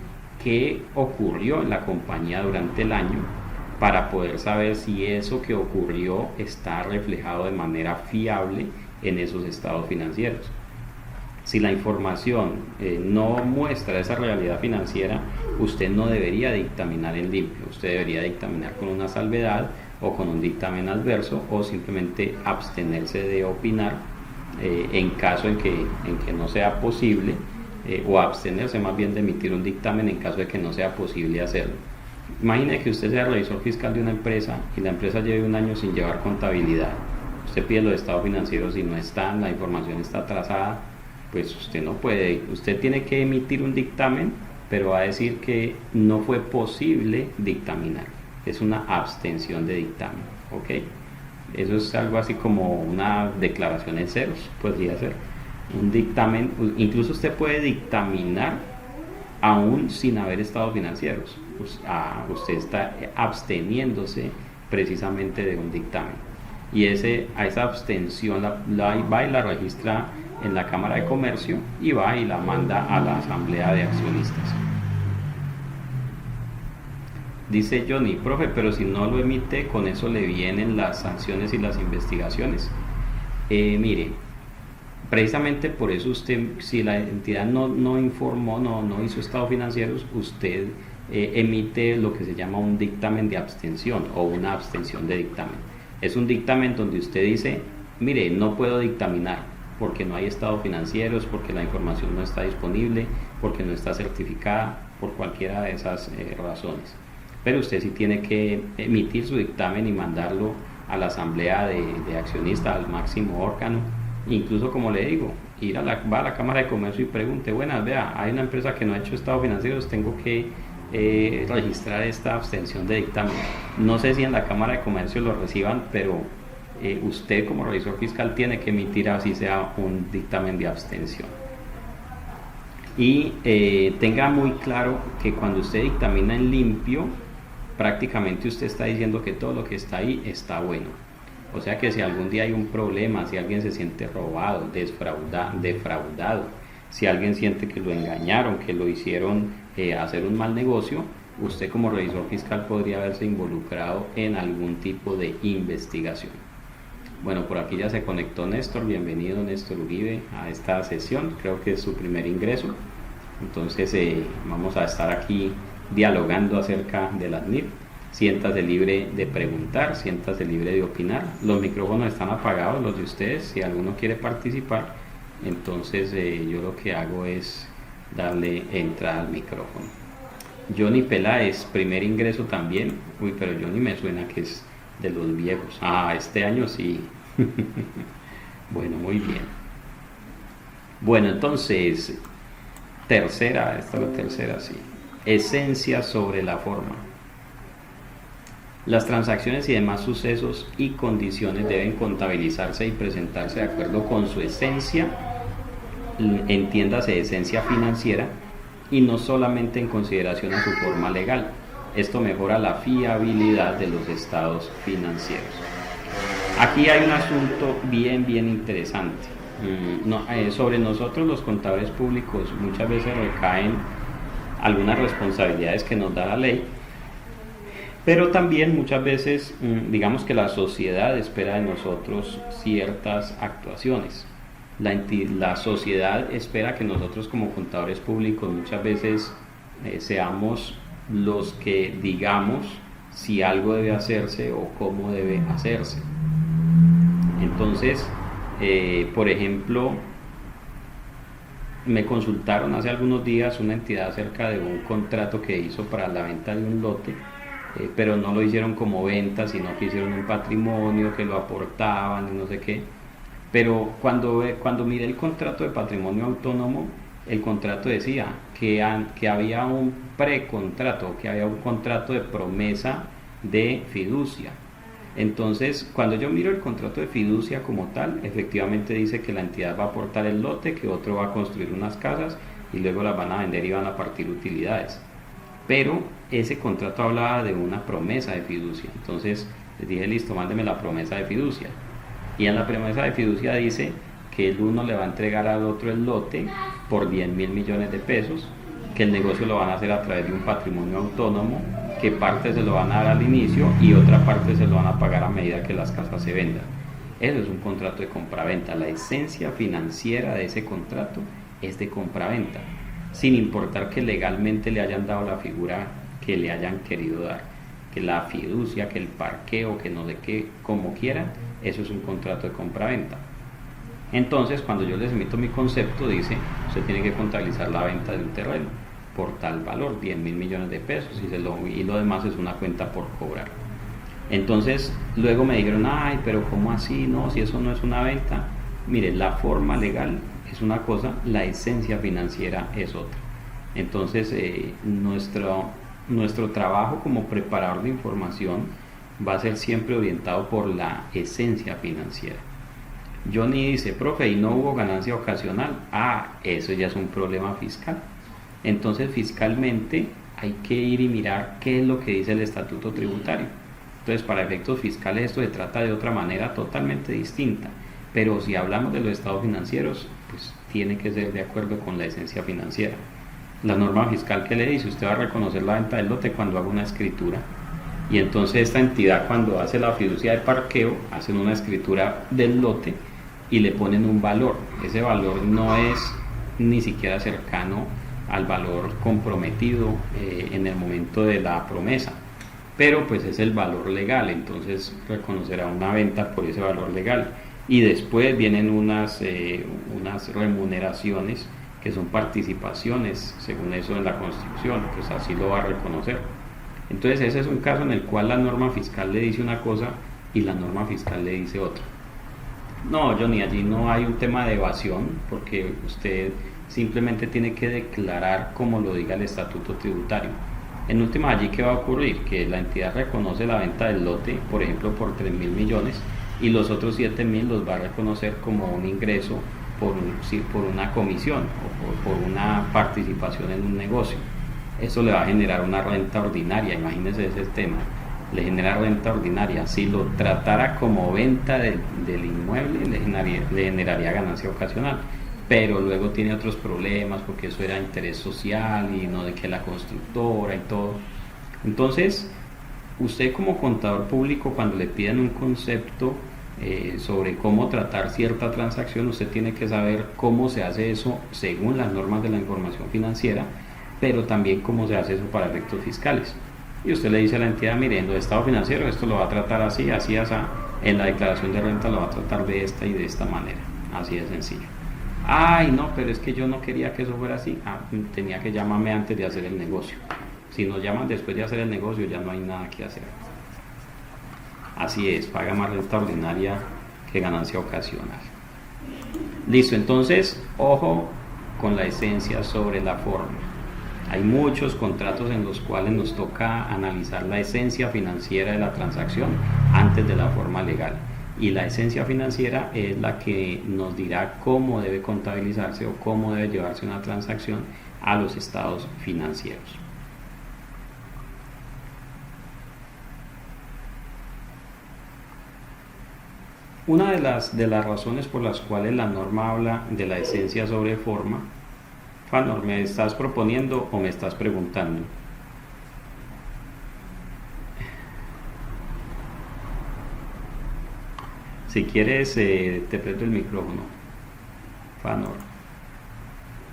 qué ocurrió en la compañía durante el año para poder saber si eso que ocurrió está reflejado de manera fiable en esos estados financieros. Si la información no muestra esa realidad financiera, usted no debería dictaminar en limpio, usted debería dictaminar con una salvedad o con un dictamen adverso, o simplemente abstenerse de opinar en caso en que no sea posible, o abstenerse más bien de emitir un dictamen en caso de que no sea posible hacerlo. Imagine que usted sea revisor fiscal de una empresa y la empresa lleve un año sin llevar contabilidad. Usted pide los estados financieros y no están, la información está atrasada, pues usted no puede, usted tiene que emitir un dictamen, pero va a decir que no fue posible dictaminar. Es una abstención de dictamen, ¿ok? Eso es algo así como una declaración en ceros, podría ser. Un dictamen, incluso usted puede dictaminar aún sin haber estados financieros. Usted está absteniéndose precisamente de un dictamen. Y a esa abstención va y la registra en la Cámara de Comercio y va y la manda a la Asamblea de Accionistas. Dice Johnny, profe, pero si no lo emite, con eso le vienen las sanciones y las investigaciones. Mire, precisamente por eso usted, si la entidad no informó, no hizo estados financieros, usted emite lo que se llama un dictamen de abstención o una abstención de dictamen. Es un dictamen donde usted dice, mire, no puedo dictaminar porque no hay estados financieros, porque la información no está disponible, porque no está certificada, por cualquiera de esas razones. Pero usted sí tiene que emitir su dictamen y mandarlo a la asamblea de accionistas, al máximo órgano. Incluso, como le digo, va a la Cámara de Comercio y pregunte, buenas, vea, hay una empresa que no ha hecho estados financieros, tengo que registrar esta abstención de dictamen. No sé si en la Cámara de Comercio lo reciban, pero usted como revisor fiscal tiene que emitir así sea un dictamen de abstención. Y tenga muy claro que cuando usted dictamina en limpio, prácticamente usted está diciendo que todo lo que está ahí está bueno. O sea que si algún día hay un problema, si alguien se siente robado, defraudado, si alguien siente que lo engañaron, que lo hicieron hacer un mal negocio, usted como revisor fiscal podría haberse involucrado en algún tipo de investigación. Bueno, por aquí ya se conectó Néstor. Bienvenido, Néstor Uribe, a esta sesión. Creo que es su primer ingreso. Entonces vamos a estar aquí dialogando acerca de las NIF. Siéntase libre de preguntar, siéntase libre de opinar. Los micrófonos están apagados, los de ustedes. Si alguno quiere participar, entonces yo lo que hago es darle entrada al micrófono. Johnny Peláez, primer ingreso también. Uy, pero Johnny me suena que es de los viejos. Este año sí. Bueno, muy bien. Bueno, entonces, esta es la tercera, sí. Esencia sobre la forma. Las transacciones y demás sucesos y condiciones deben contabilizarse y presentarse de acuerdo con su esencia, entiéndase esencia financiera, y no solamente en consideración a su forma legal. Esto mejora la fiabilidad de los estados financieros. Aquí hay un asunto bien interesante. Sobre nosotros los contadores públicos muchas veces recaen algunas responsabilidades que nos da la ley, pero también muchas veces digamos que la sociedad espera de nosotros ciertas actuaciones. La sociedad espera que nosotros como contadores públicos muchas veces seamos los que digamos si algo debe hacerse o cómo debe hacerse. Entonces, por ejemplo, me consultaron hace algunos días una entidad acerca de un contrato que hizo para la venta de un lote, pero no lo hicieron como venta, sino que hicieron un patrimonio, que lo aportaban y no sé qué. Pero cuando miré el contrato de patrimonio autónomo, el contrato decía que había un precontrato, que había un contrato de promesa de fiducia. Entonces, cuando yo miro el contrato de fiducia como tal, efectivamente dice que la entidad va a aportar el lote, que otro va a construir unas casas y luego las van a vender y van a partir utilidades. Pero ese contrato hablaba de una promesa de fiducia. Entonces les dije, listo, mándeme la promesa de fiducia. Y en la promesa de fiducia dice que el uno le va a entregar al otro el lote por 10.000 millones de pesos, que el negocio lo van a hacer a través de un patrimonio autónomo, que parte se lo van a dar al inicio y otra parte se lo van a pagar a medida que las casas se vendan. Eso es un contrato de compraventa. La esencia financiera de ese contrato es de compraventa, sin importar que legalmente le hayan dado la figura que le hayan querido dar, que la fiducia, que el parqueo, que no sé qué, como quieran, eso es un contrato de compraventa. Entonces, cuando yo les emito mi concepto, dice, usted tiene que contabilizar la venta de un terreno por tal valor, 10.000 millones de pesos, y lo demás es una cuenta por cobrar. Entonces, luego me dijeron, ay, pero ¿cómo así? No, si eso no es una venta. Mire, la forma legal es una cosa, la esencia financiera es otra. Entonces, nuestro trabajo como preparador de información va a ser siempre orientado por la esencia financiera. Johnny dice, profe, ¿y no hubo ganancia ocasional? Ah, eso ya es un problema fiscal. Entonces, fiscalmente hay que ir y mirar qué es lo que dice el estatuto tributario. Entonces, para efectos fiscales esto se trata de otra manera totalmente distinta. Pero si hablamos de los estados financieros, pues tiene que ser de acuerdo con la esencia financiera. La norma fiscal que le dice, usted va a reconocer la venta del lote cuando haga una escritura. Y entonces esta entidad, cuando hace la fiducia de parqueo, hacen una escritura del lote y le ponen un valor. Ese valor no es ni siquiera cercano al valor comprometido en el momento de la promesa, pero pues es el valor legal, entonces reconocerá una venta por ese valor legal. Y después vienen unas remuneraciones que son participaciones, según eso en la construcción, pues así lo va a reconocer. Entonces ese es un caso en el cual la norma fiscal le dice una cosa y la norma fiscal le dice otra. No, Johnny, allí no hay un tema de evasión, porque usted simplemente tiene que declarar como lo diga el estatuto tributario. En última, allí ¿qué va a ocurrir? Que la entidad reconoce la venta del lote, por ejemplo, por 3.000 millones, y los otros 7.000 los va a reconocer como un ingreso por una comisión o por una participación en un negocio. Eso le va a generar una renta ordinaria, imagínense ese tema, le genera renta ordinaria. Si lo tratara como venta del inmueble, le generaría ganancia ocasional, pero luego tiene otros problemas porque eso era interés social y no de que la constructora y todo. Entonces, usted como contador público, cuando le piden un concepto sobre cómo tratar cierta transacción, usted tiene que saber cómo se hace eso según las normas de la información financiera, pero también cómo se hace eso para efectos fiscales. Y usted le dice a la entidad, mire, en los estados financieros esto lo va a tratar así, así, así, en la declaración de renta lo va a tratar de esta y de esta manera, así de sencillo. Ay, no, pero es que yo no quería que eso fuera así. Tenía que llamarme antes de hacer el negocio. Si nos llaman después de hacer el negocio, ya no hay nada que hacer. Así es, paga más renta ordinaria que ganancia ocasional. Listo, entonces, ojo con la esencia sobre la forma. Hay muchos contratos en los cuales nos toca analizar la esencia financiera de la transacción antes de la forma legal. Y la esencia financiera es la que nos dirá cómo debe contabilizarse o cómo debe llevarse una transacción a los estados financieros. Una de las razones por las cuales la norma habla de la esencia sobre forma, Fanor, ¿me estás proponiendo o me estás preguntando? Si quieres, te presto el micrófono. Fanor,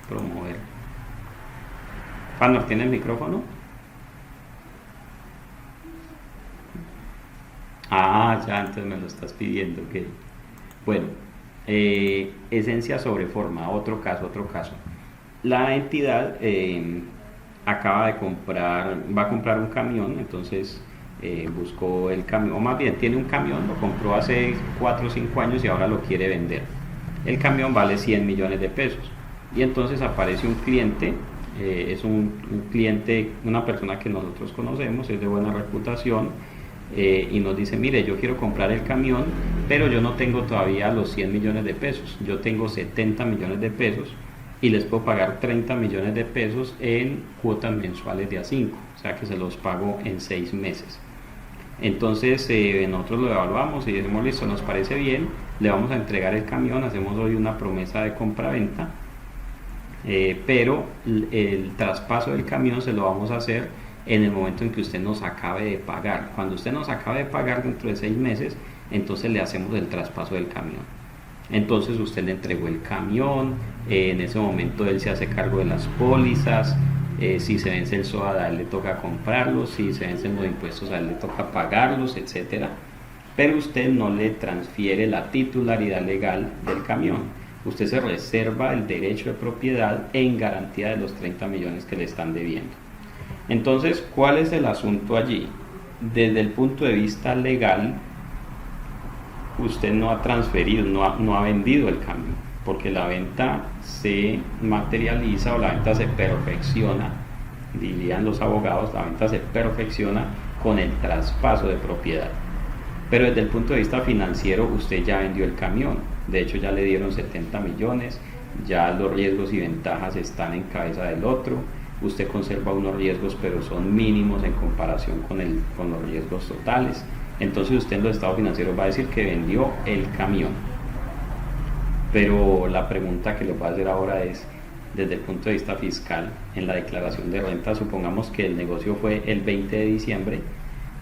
promover. Fanor, ¿tiene el micrófono? Ah, ya, entonces me lo estás pidiendo, ok. Bueno, esencia sobre forma, otro caso. La entidad acaba de va a comprar un camión, entonces buscó el camión, o más bien tiene un camión, lo compró hace 4 o 5 años y ahora lo quiere vender. El camión vale 100 millones de pesos y entonces aparece un cliente, es un cliente, una persona que nosotros conocemos, es de buena reputación, y nos dice, mire, yo quiero comprar el camión, pero yo no tengo todavía los 100 millones de pesos, yo tengo 70 millones de pesos y les puedo pagar 30 millones de pesos en cuotas mensuales de A5, o sea que se los pago en 6 meses. Entonces nosotros lo evaluamos y decimos, listo, nos parece bien, le vamos a entregar el camión, hacemos hoy una promesa de compra-venta, pero el traspaso del camión se lo vamos a hacer en el momento en que usted nos acabe de pagar. Cuando usted nos acabe de pagar dentro de 6 meses, entonces le hacemos el traspaso del camión. Entonces usted le entregó el camión, en ese momento él se hace cargo de las pólizas, si se vence el SOAT a él le toca comprarlos, si se vencen los impuestos a él le toca pagarlos, etcétera. Pero usted no le transfiere la titularidad legal del camión. Usted se reserva el derecho de propiedad en garantía de los 30 millones que le están debiendo. Entonces, ¿cuál es el asunto allí? Desde el punto de vista legal, usted no ha transferido, no ha vendido el camión, porque la venta se materializa o la venta se perfecciona, dirían los abogados, la venta se perfecciona con el traspaso de propiedad. Pero desde el punto de vista financiero, usted ya vendió el camión, de hecho ya le dieron 70 millones, ya los riesgos y ventajas están en cabeza del otro, usted conserva unos riesgos pero son mínimos en comparación con los riesgos totales. Entonces usted en los estados financieros va a decir que vendió el camión. Pero la pregunta que le voy a hacer ahora es, desde el punto de vista fiscal, en la declaración de renta, supongamos que el negocio fue el 20 de diciembre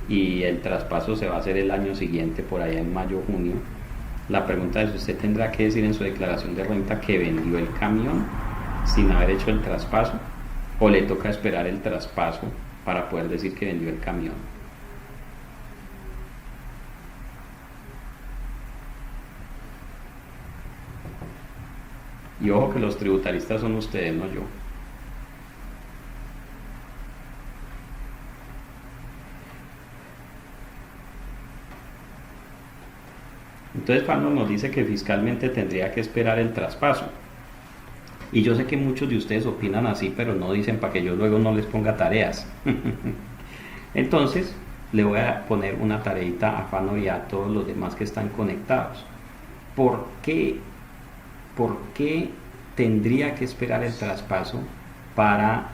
y el traspaso se va a hacer el año siguiente, por allá en mayo, junio. La pregunta es, ¿usted tendrá que decir en su declaración de renta que vendió el camión sin haber hecho el traspaso? ¿O le toca esperar el traspaso para poder decir que vendió el camión? Y ojo que los tributaristas son ustedes, no yo. Entonces Pablo nos dice que fiscalmente tendría que esperar el traspaso. Y yo sé que muchos de ustedes opinan así, pero no dicen para que yo luego no les ponga tareas. Entonces le voy a poner una tareita a Fano y a todos los demás que están conectados. ¿Por qué tendría que esperar el traspaso para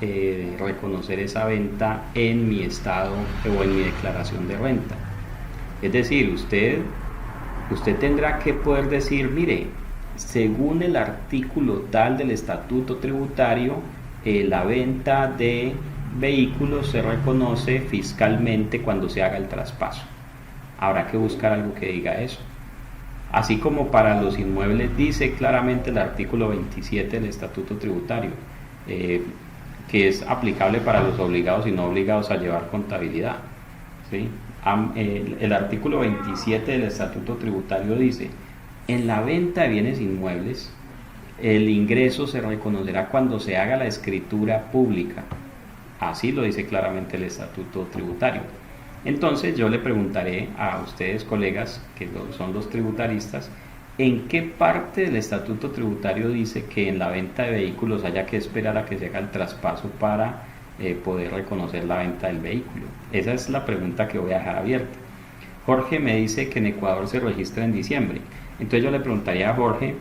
reconocer esa venta en mi estado o en mi declaración de renta? Es decir, usted tendrá que poder decir, mire, según el artículo tal del estatuto tributario, la venta de vehículos se reconoce fiscalmente cuando se haga el traspaso. Habrá que buscar algo que diga eso. Así como para los inmuebles dice claramente el artículo 27 del estatuto tributario, que es aplicable para los obligados y no obligados a llevar contabilidad, ¿sí? El artículo 27 del estatuto tributario dice, en la venta de bienes inmuebles, el ingreso se reconocerá cuando se haga la escritura pública. Así lo dice claramente el estatuto tributario. Entonces yo le preguntaré a ustedes, colegas, que son los tributaristas, ¿en qué parte del estatuto tributario dice que en la venta de vehículos haya que esperar a que se haga el traspaso para poder reconocer la venta del vehículo? Esa es la pregunta que voy a dejar abierta. Jorge me dice que en Ecuador se registra en diciembre. Entonces yo le preguntaría a Jorge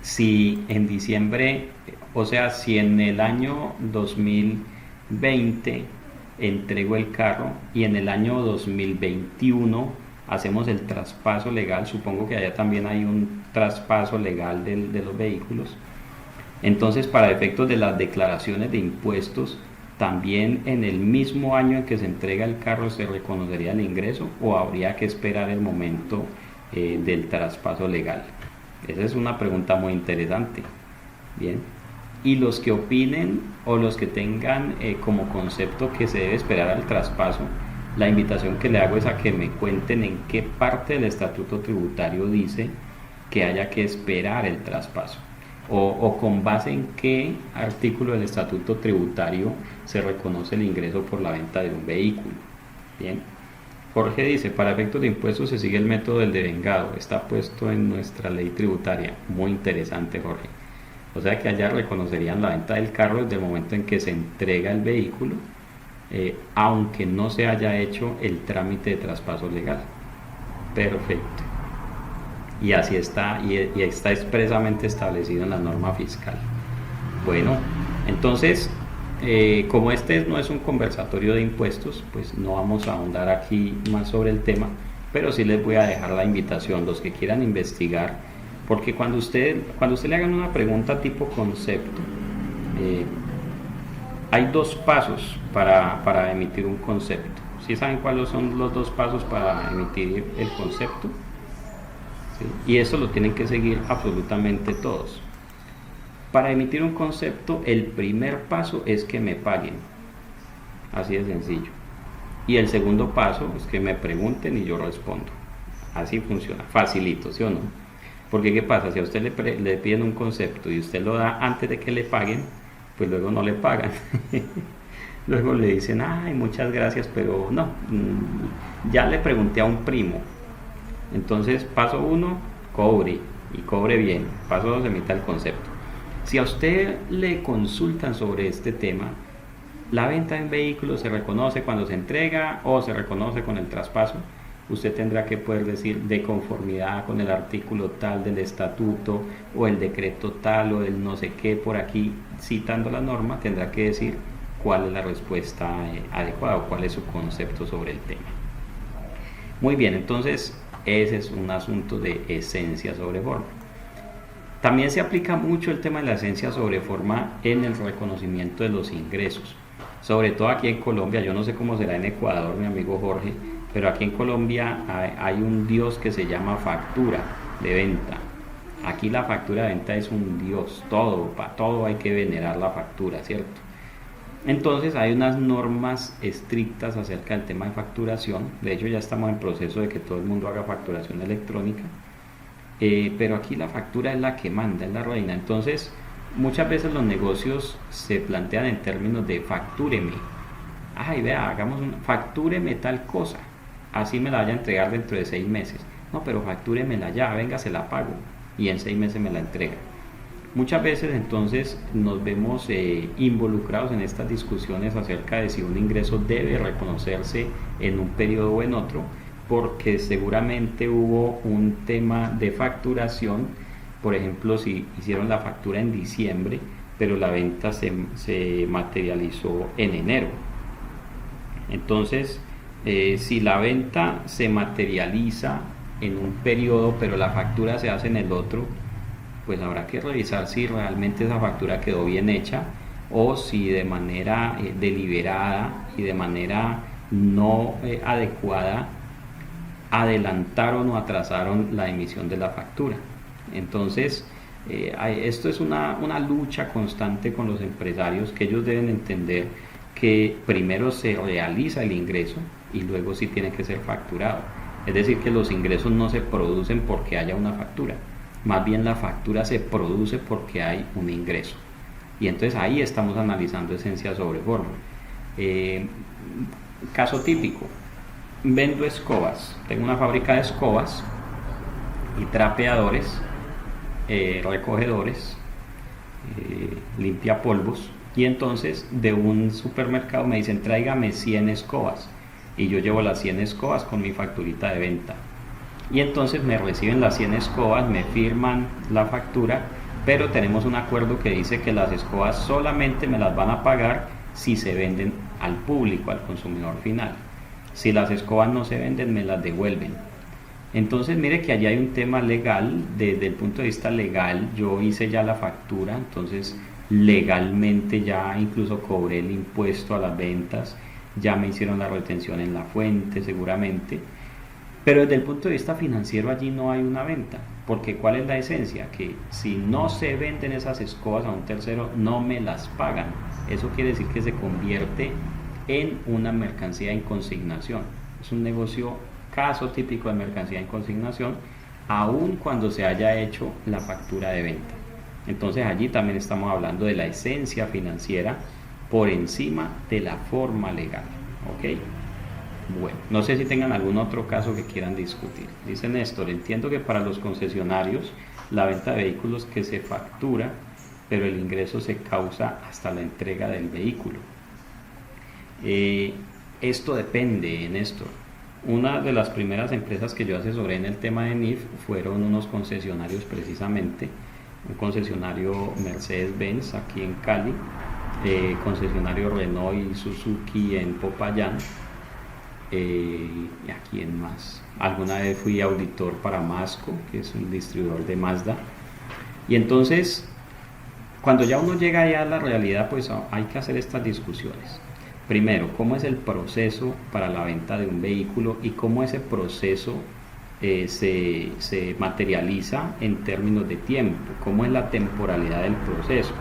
si en diciembre, o sea, si en el año 2020 entrego el carro y en el año 2021 hacemos el traspaso legal, supongo que allá también hay un traspaso legal de los vehículos. Entonces, para efectos de las declaraciones de impuestos, ¿también en el mismo año en que se entrega el carro se reconocería el ingreso o habría que esperar el momento del traspaso legal? Esa es una pregunta muy interesante. Bien. Y los que opinen o los que tengan como concepto que se debe esperar al traspaso, la invitación que le hago es a que me cuenten en qué parte del estatuto tributario dice que haya que esperar el traspaso o con base en qué artículo del estatuto tributario se reconoce el ingreso por la venta de un vehículo. Bien. Jorge dice, para efectos de impuestos se sigue el método del devengado, está puesto en nuestra ley tributaria. Muy interesante, Jorge. O sea que allá reconocerían la venta del carro desde el momento en que se entrega el vehículo, aunque no se haya hecho el trámite de traspaso legal. Perfecto. Y así está, y está expresamente establecido en la norma fiscal. Bueno, entonces, como este no es un conversatorio de impuestos, pues no vamos a ahondar aquí más sobre el tema, pero sí les voy a dejar la invitación, los que quieran investigar, porque cuando usted le hagan una pregunta tipo concepto, hay dos pasos para emitir un concepto, ¿Sí saben cuáles son los dos pasos para emitir el concepto? ¿Sí? Y eso lo tienen que seguir absolutamente todos. Para emitir un concepto, el primer paso es que me paguen. Así de sencillo. Y el segundo paso es que me pregunten y yo respondo. Así funciona, facilito, ¿sí o no? Porque ¿qué pasa? Si a usted le piden un concepto y usted lo da antes de que le paguen, pues luego no le pagan. Luego le dicen, ay, muchas gracias, pero no, ya le pregunté a un primo. Entonces, paso 1, cobre, y cobre bien. Paso 2, emita el concepto. Si a usted le consultan sobre este tema, la venta en vehículos se reconoce cuando se entrega o se reconoce con el traspaso. Usted tendrá que poder decir de conformidad con el artículo tal del estatuto o el decreto tal o el no sé qué por aquí, citando la norma, tendrá que decir cuál es la respuesta adecuada o cuál es su concepto sobre el tema. Muy bien, entonces ese es un asunto de esencia sobre forma. También se aplica mucho el tema de la esencia sobre forma en el reconocimiento de los ingresos. Sobre todo aquí en Colombia, yo no sé cómo será en Ecuador, mi amigo Jorge, pero aquí en Colombia hay un dios que se llama factura de venta. Aquí la factura de venta es un dios, para todo hay que venerar la factura, ¿cierto? Entonces hay unas normas estrictas acerca del tema de facturación. De hecho ya estamos en proceso de que todo el mundo haga facturación electrónica, pero aquí la factura es la que manda, es la reina. Entonces muchas veces los negocios se plantean en términos de factúreme. Ay, vea, factúreme tal cosa, así me la vaya a entregar dentro de 6 meses. No, pero factúremela ya, venga, se la pago y en 6 meses me la entrega. Muchas veces entonces nos vemos involucrados en estas discusiones acerca de si un ingreso debe reconocerse en un periodo o en otro, porque seguramente hubo un tema de facturación. Por ejemplo, si hicieron la factura en diciembre, pero la venta se materializó en enero. Entonces, si la venta se materializa en un periodo, pero la factura se hace en el otro, pues habrá que revisar si realmente esa factura quedó bien hecha o si de manera deliberada y de manera no adecuada adelantaron o atrasaron la emisión de la factura. Entonces, esto es una lucha constante con los empresarios, que ellos deben entender que primero se realiza el ingreso y luego sí tiene que ser facturado. Es decir, que los ingresos no se producen porque haya una factura, más bien la factura se produce porque hay un ingreso. Y entonces ahí estamos analizando esencia sobre forma. Caso típico, vendo escobas, tengo una fábrica de escobas y trapeadores, recogedores, limpiapolvos, y entonces de un supermercado me dicen tráigame 100 escobas y yo llevo las 100 escobas con mi facturita de venta, y entonces me reciben las 100 escobas, me firman la factura, pero tenemos un acuerdo que dice que las escobas solamente me las van a pagar si se venden al público, al consumidor final. Si las escobas no se venden, me las devuelven. Entonces mire que allí hay un tema legal. Desde el punto de vista legal, yo hice ya la factura, entonces legalmente ya incluso cobré el impuesto a las ventas, ya me hicieron la retención en la fuente seguramente, pero desde el punto de vista financiero allí no hay una venta, porque ¿cuál es la esencia? Que si no se venden esas escobas a un tercero, no me las pagan. Eso quiere decir que se convierte en una mercancía en consignación. Es un negocio, caso típico de mercancía en consignación, aun cuando se haya hecho la factura de venta. Entonces allí también estamos hablando de la esencia financiera por encima de la forma legal. ¿Ok? Bueno, no sé si tengan algún otro caso que quieran discutir. Dice Néstor, entiendo que para los concesionarios la venta de vehículos que se factura, pero el ingreso se causa hasta la entrega del vehículo. Esto depende, Néstor. Una de las primeras empresas que yo asesoré en el tema de NIF fueron unos concesionarios precisamente, un concesionario Mercedes-Benz aquí en Cali, concesionario Renault y Suzuki en Popayán, y aquí en más. Alguna vez fui auditor para Masco, que es un distribuidor de Mazda, y entonces cuando ya uno llega ya a la realidad, pues hay que hacer estas discusiones. Primero, ¿cómo es el proceso para la venta de un vehículo y cómo ese proceso se materializa en términos de tiempo? ¿Cómo es la temporalidad del proceso?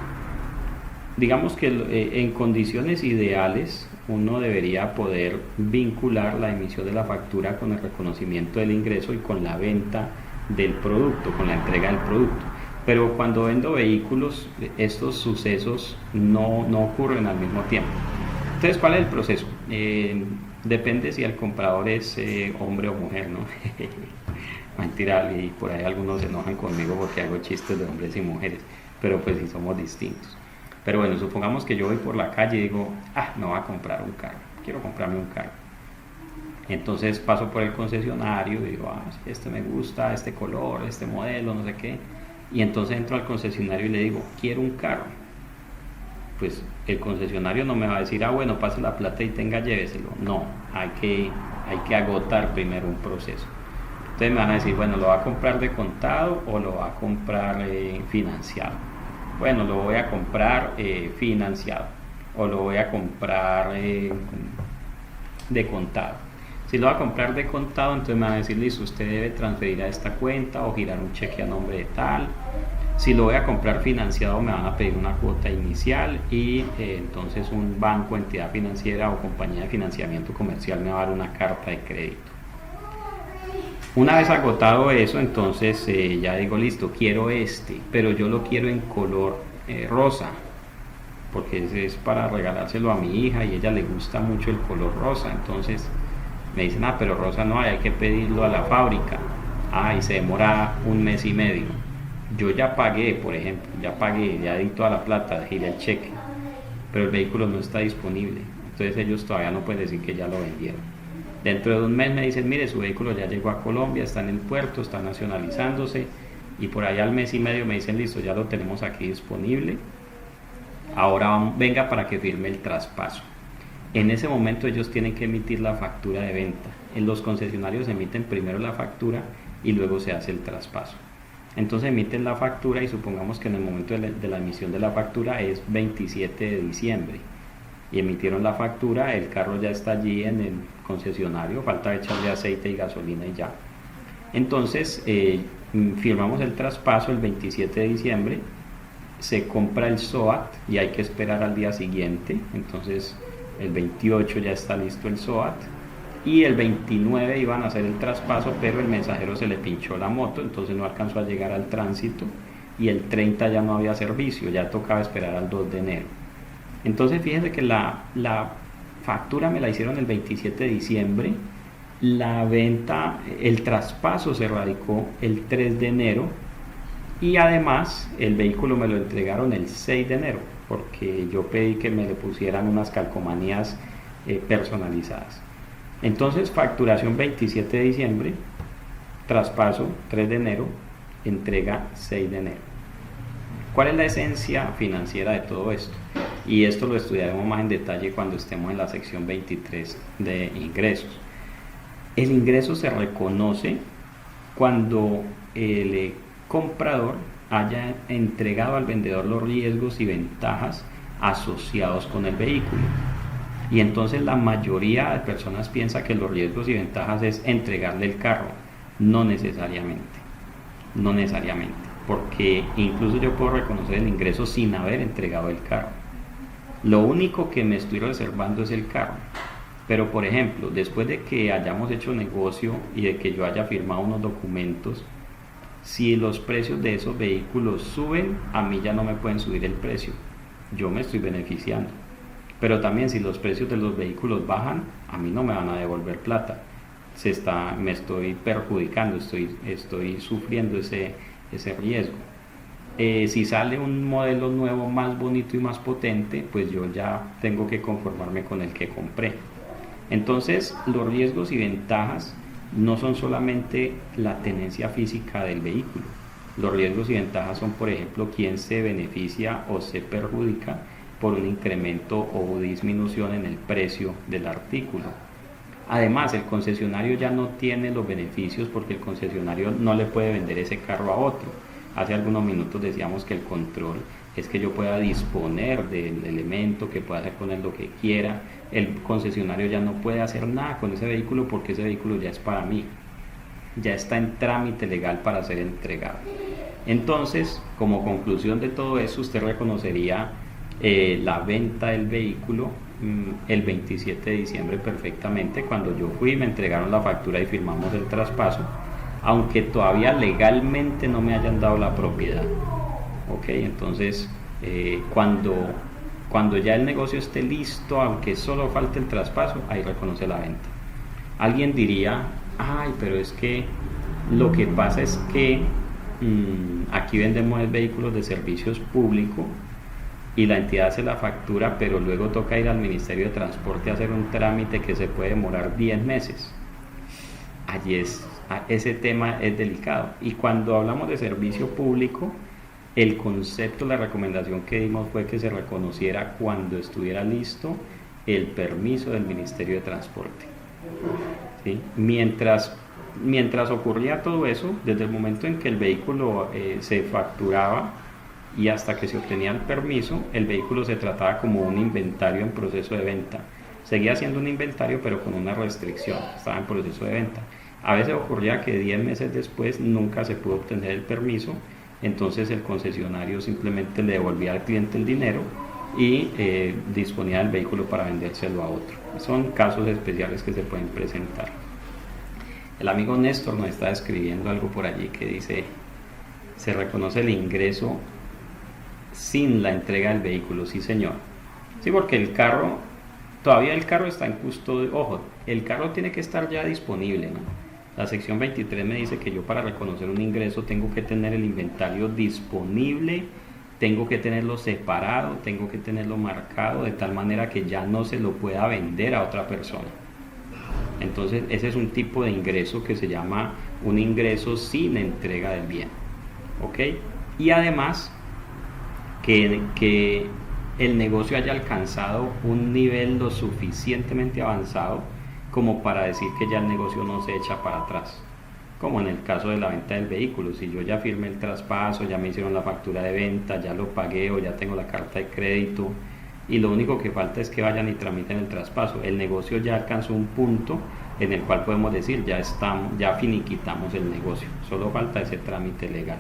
Digamos que en condiciones ideales uno debería poder vincular la emisión de la factura con el reconocimiento del ingreso y con la venta del producto, con la entrega del producto. Pero cuando vendo vehículos, estos sucesos no ocurren al mismo tiempo. Entonces, ¿cuál es el proceso? Depende si el comprador es hombre o mujer, ¿no? Mentira, y por ahí algunos se enojan conmigo porque hago chistes de hombres y mujeres, pero pues sí somos distintos. Pero bueno, supongamos que yo voy por la calle y digo, me voy a comprar un carro, quiero comprarme un carro. Entonces paso por el concesionario y digo, este me gusta, este color, este modelo, no sé qué. Y entonces entro al concesionario y le digo, quiero un carro. Pues el concesionario no me va a decir, bueno, pase la plata y lléveselo. No, hay que agotar primero un proceso. Entonces me van a decir, bueno, ¿lo va a comprar de contado o lo va a comprar financiado? Bueno, lo voy a comprar financiado o lo voy a comprar de contado. Si lo va a comprar de contado, entonces me van a decir, listo, usted debe transferir a esta cuenta o girar un cheque a nombre de tal. Si lo voy a comprar financiado, me van a pedir una cuota inicial y entonces un banco, entidad financiera o compañía de financiamiento comercial me va a dar una carta de crédito. Una vez agotado eso, entonces ya digo, listo, quiero pero yo lo quiero en color rosa, porque es para regalárselo a mi hija y a ella le gusta mucho el color rosa. Entonces me dicen, pero rosa no hay que pedirlo a la fábrica. Y se demora 1 mes y medio. Yo ya pagué, por ejemplo, ya di toda la plata, giré el cheque, pero el vehículo no está disponible. Entonces ellos todavía no pueden decir que ya lo vendieron. Dentro de 1 mes me dicen, mire, su vehículo ya llegó a Colombia, está en el puerto, está nacionalizándose, y por allá al mes y medio me dicen, listo, ya lo tenemos aquí disponible, ahora venga para que firme el traspaso. En ese momento ellos tienen que emitir la factura de venta. En los concesionarios emiten primero la factura y luego se hace el traspaso. Entonces emiten la factura y supongamos que en el momento de la emisión de la factura es 27 de diciembre. Y emitieron la factura, el carro ya está allí en el concesionario, falta echarle aceite y gasolina y ya. Entonces firmamos el traspaso el 27 de diciembre, se compra el SOAT y hay que esperar al día siguiente. Entonces el 28 ya está listo el SOAT y el 29 iban a hacer el traspaso, pero el mensajero se le pinchó la moto, entonces no alcanzó a llegar al tránsito y el 30 ya no había servicio, ya tocaba esperar al 2 de enero. Entonces fíjense que la factura me la hicieron el 27 de diciembre, la venta, el traspaso se radicó el 3 de enero y además el vehículo me lo entregaron el 6 de enero porque yo pedí que me le pusieran unas calcomanías personalizadas. Entonces facturación 27 de diciembre, traspaso 3 de enero, entrega 6 de enero. ¿Cuál es la esencia financiera de todo esto? Y esto lo estudiaremos más en detalle cuando estemos en la sección 23 de ingresos. El ingreso se reconoce cuando el comprador haya entregado al vendedor los riesgos y ventajas asociados con el vehículo. Y entonces la mayoría de personas piensa que los riesgos y ventajas es entregarle el carro. No necesariamente. No necesariamente. Porque incluso yo puedo reconocer el ingreso sin haber entregado el carro. Lo único que me estoy reservando es el carro. Pero por ejemplo, después de que hayamos hecho negocio y de que yo haya firmado unos documentos, si los precios de esos vehículos suben, a mí ya no me pueden subir el precio. Yo me estoy beneficiando. Pero también si los precios de los vehículos bajan, a mí no me van a devolver plata. Me estoy perjudicando, estoy sufriendo ese riesgo. Si sale un modelo nuevo más bonito y más potente, pues yo ya tengo que conformarme con el que compré. Entonces los riesgos y ventajas no son solamente la tenencia física del vehículo. Los riesgos y ventajas son, por ejemplo, quién se beneficia o se perjudica por un incremento o disminución en el precio del artículo. Además, el concesionario ya no tiene los beneficios porque el concesionario no le puede vender ese carro a otro. Hace algunos minutos decíamos que el control es que yo pueda disponer del elemento, que pueda hacer con él lo que quiera. El concesionario ya no puede hacer nada con ese vehículo porque ese vehículo ya es para mí, ya está en trámite legal para ser entregado. Entonces, como conclusión de todo eso, usted reconocería la venta del vehículo el 27 de diciembre perfectamente, cuando yo fui, me entregaron la factura y firmamos el traspaso, aunque todavía legalmente no me hayan dado la propiedad. Ok, entonces cuando ya el negocio esté listo, aunque solo falte el traspaso, ahí reconoce la venta. Alguien diría, ay, pero es que lo que pasa es que aquí vendemos vehículos de servicios públicos y la entidad hace la factura, pero luego toca ir al Ministerio de Transporte a hacer un trámite que se puede demorar 10 meses. Allí ese tema es delicado. Y cuando hablamos de servicio público, el concepto, la recomendación que dimos fue que se reconociera cuando estuviera listo el permiso del Ministerio de Transporte. ¿Sí? Mientras ocurría todo eso, desde el momento en que el vehículo se facturaba y hasta que se obtenía el permiso, el vehículo se trataba como un inventario en proceso de venta. Seguía siendo un inventario, pero con una restricción, estaba en proceso de venta. A veces ocurría que 10 meses después nunca se pudo obtener el permiso, entonces el concesionario simplemente le devolvía al cliente el dinero y disponía del vehículo para vendérselo a otro. Son casos especiales que se pueden presentar. El amigo Néstor nos está escribiendo algo por allí que dice: se reconoce el ingreso sin la entrega del vehículo. Sí, señor. Sí, porque todavía el carro está en custodia. Ojo, el carro tiene que estar ya disponible, ¿no? La sección 23 me dice que yo, para reconocer un ingreso, tengo que tener el inventario disponible, tengo que tenerlo separado, tengo que tenerlo marcado de tal manera que ya no se lo pueda vender a otra persona. Entonces ese es un tipo de ingreso que se llama un ingreso sin entrega del bien. ¿Ok? Y además que el negocio haya alcanzado un nivel lo suficientemente avanzado como para decir que ya el negocio no se echa para atrás, como en el caso de la venta del vehículo. Si yo ya firmé el traspaso, ya me hicieron la factura de venta, ya lo pagué o ya tengo la carta de crédito y lo único que falta es que vayan y tramiten el traspaso, el negocio ya alcanzó un punto en el cual podemos decir ya finiquitamos el negocio, solo falta ese trámite legal.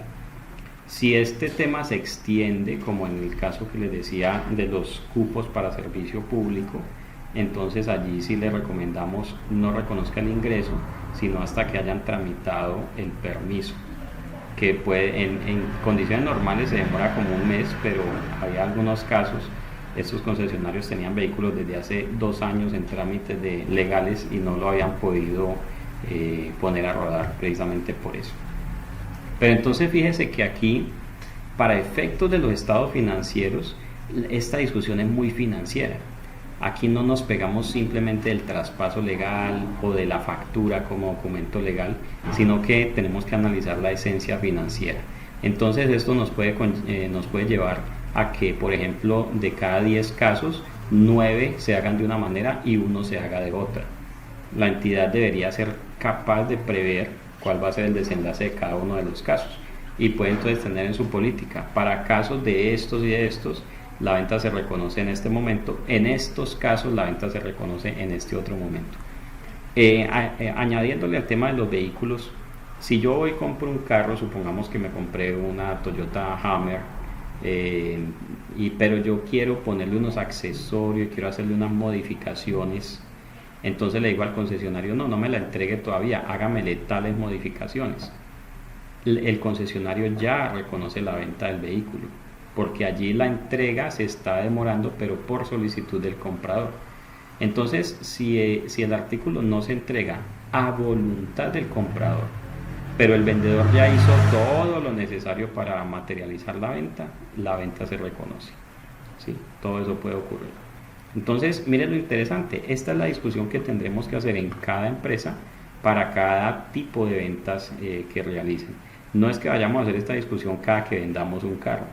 Si este tema se extiende, como en el caso que les decía de los cupos para servicio público, entonces allí sí le recomendamos no reconozca el ingreso, sino hasta que hayan tramitado el permiso, que puede, en condiciones normales se demora como un mes, pero hay algunos casos, estos concesionarios tenían vehículos desde hace 2 años en trámites legales y no lo habían podido poner a rodar precisamente por eso. Pero entonces fíjese que aquí, para efectos de los estados financieros, esta discusión es muy financiera. Aquí no nos pegamos simplemente del traspaso legal o de la factura como documento legal, sino que tenemos que analizar la esencia financiera. Entonces esto nos puede llevar a que, por ejemplo, de cada 10 casos, 9 se hagan de una manera y 1 se haga de otra. La entidad debería ser capaz de prever cuál va a ser el desenlace de cada uno de los casos y puede entonces tener en su política: para casos de estos y de estos, la venta se reconoce en este momento, en estos casos la venta se reconoce en este otro momento. Añadiéndole al tema de los vehículos, si yo hoy compro un carro, supongamos que me compré una Toyota Hammer, pero yo quiero ponerle unos accesorios, quiero hacerle unas modificaciones, entonces le digo al concesionario: no me la entregue todavía, hágamele tales modificaciones. El concesionario ya reconoce la venta del vehículo, porque allí la entrega se está demorando, pero por solicitud del comprador. Entonces, si el artículo no se entrega a voluntad del comprador, pero el vendedor ya hizo todo lo necesario para materializar la venta se reconoce. ¿Sí? Todo eso puede ocurrir. Entonces, miren lo interesante, esta es la discusión que tendremos que hacer en cada empresa para cada tipo de ventas que realicen. No es que vayamos a hacer esta discusión cada que vendamos un carro.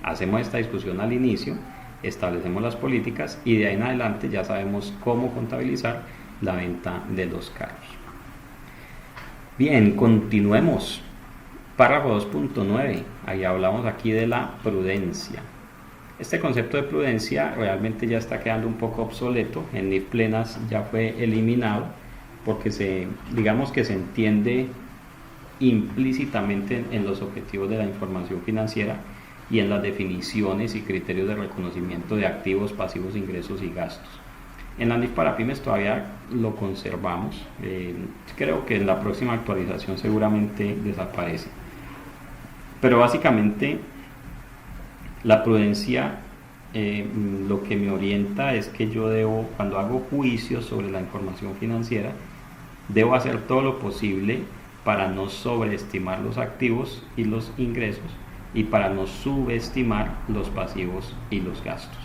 Hacemos esta discusión al inicio, establecemos las políticas y de ahí en adelante ya sabemos cómo contabilizar la venta de los carros. Bien, continuemos. Párrafo 2.9, ahí hablamos aquí de la prudencia. Este concepto de prudencia realmente ya está quedando un poco obsoleto, en NIF Plenas ya fue eliminado porque digamos que se entiende implícitamente en los objetivos de la información financiera y en las definiciones y criterios de reconocimiento de activos, pasivos, ingresos y gastos. En la NIF para pymes todavía lo conservamos, creo que en la próxima actualización seguramente desaparece. Pero básicamente la prudencia lo que me orienta es que yo debo, cuando hago juicios sobre la información financiera, debo hacer todo lo posible para no sobreestimar los activos y los ingresos y para no subestimar los pasivos y los gastos.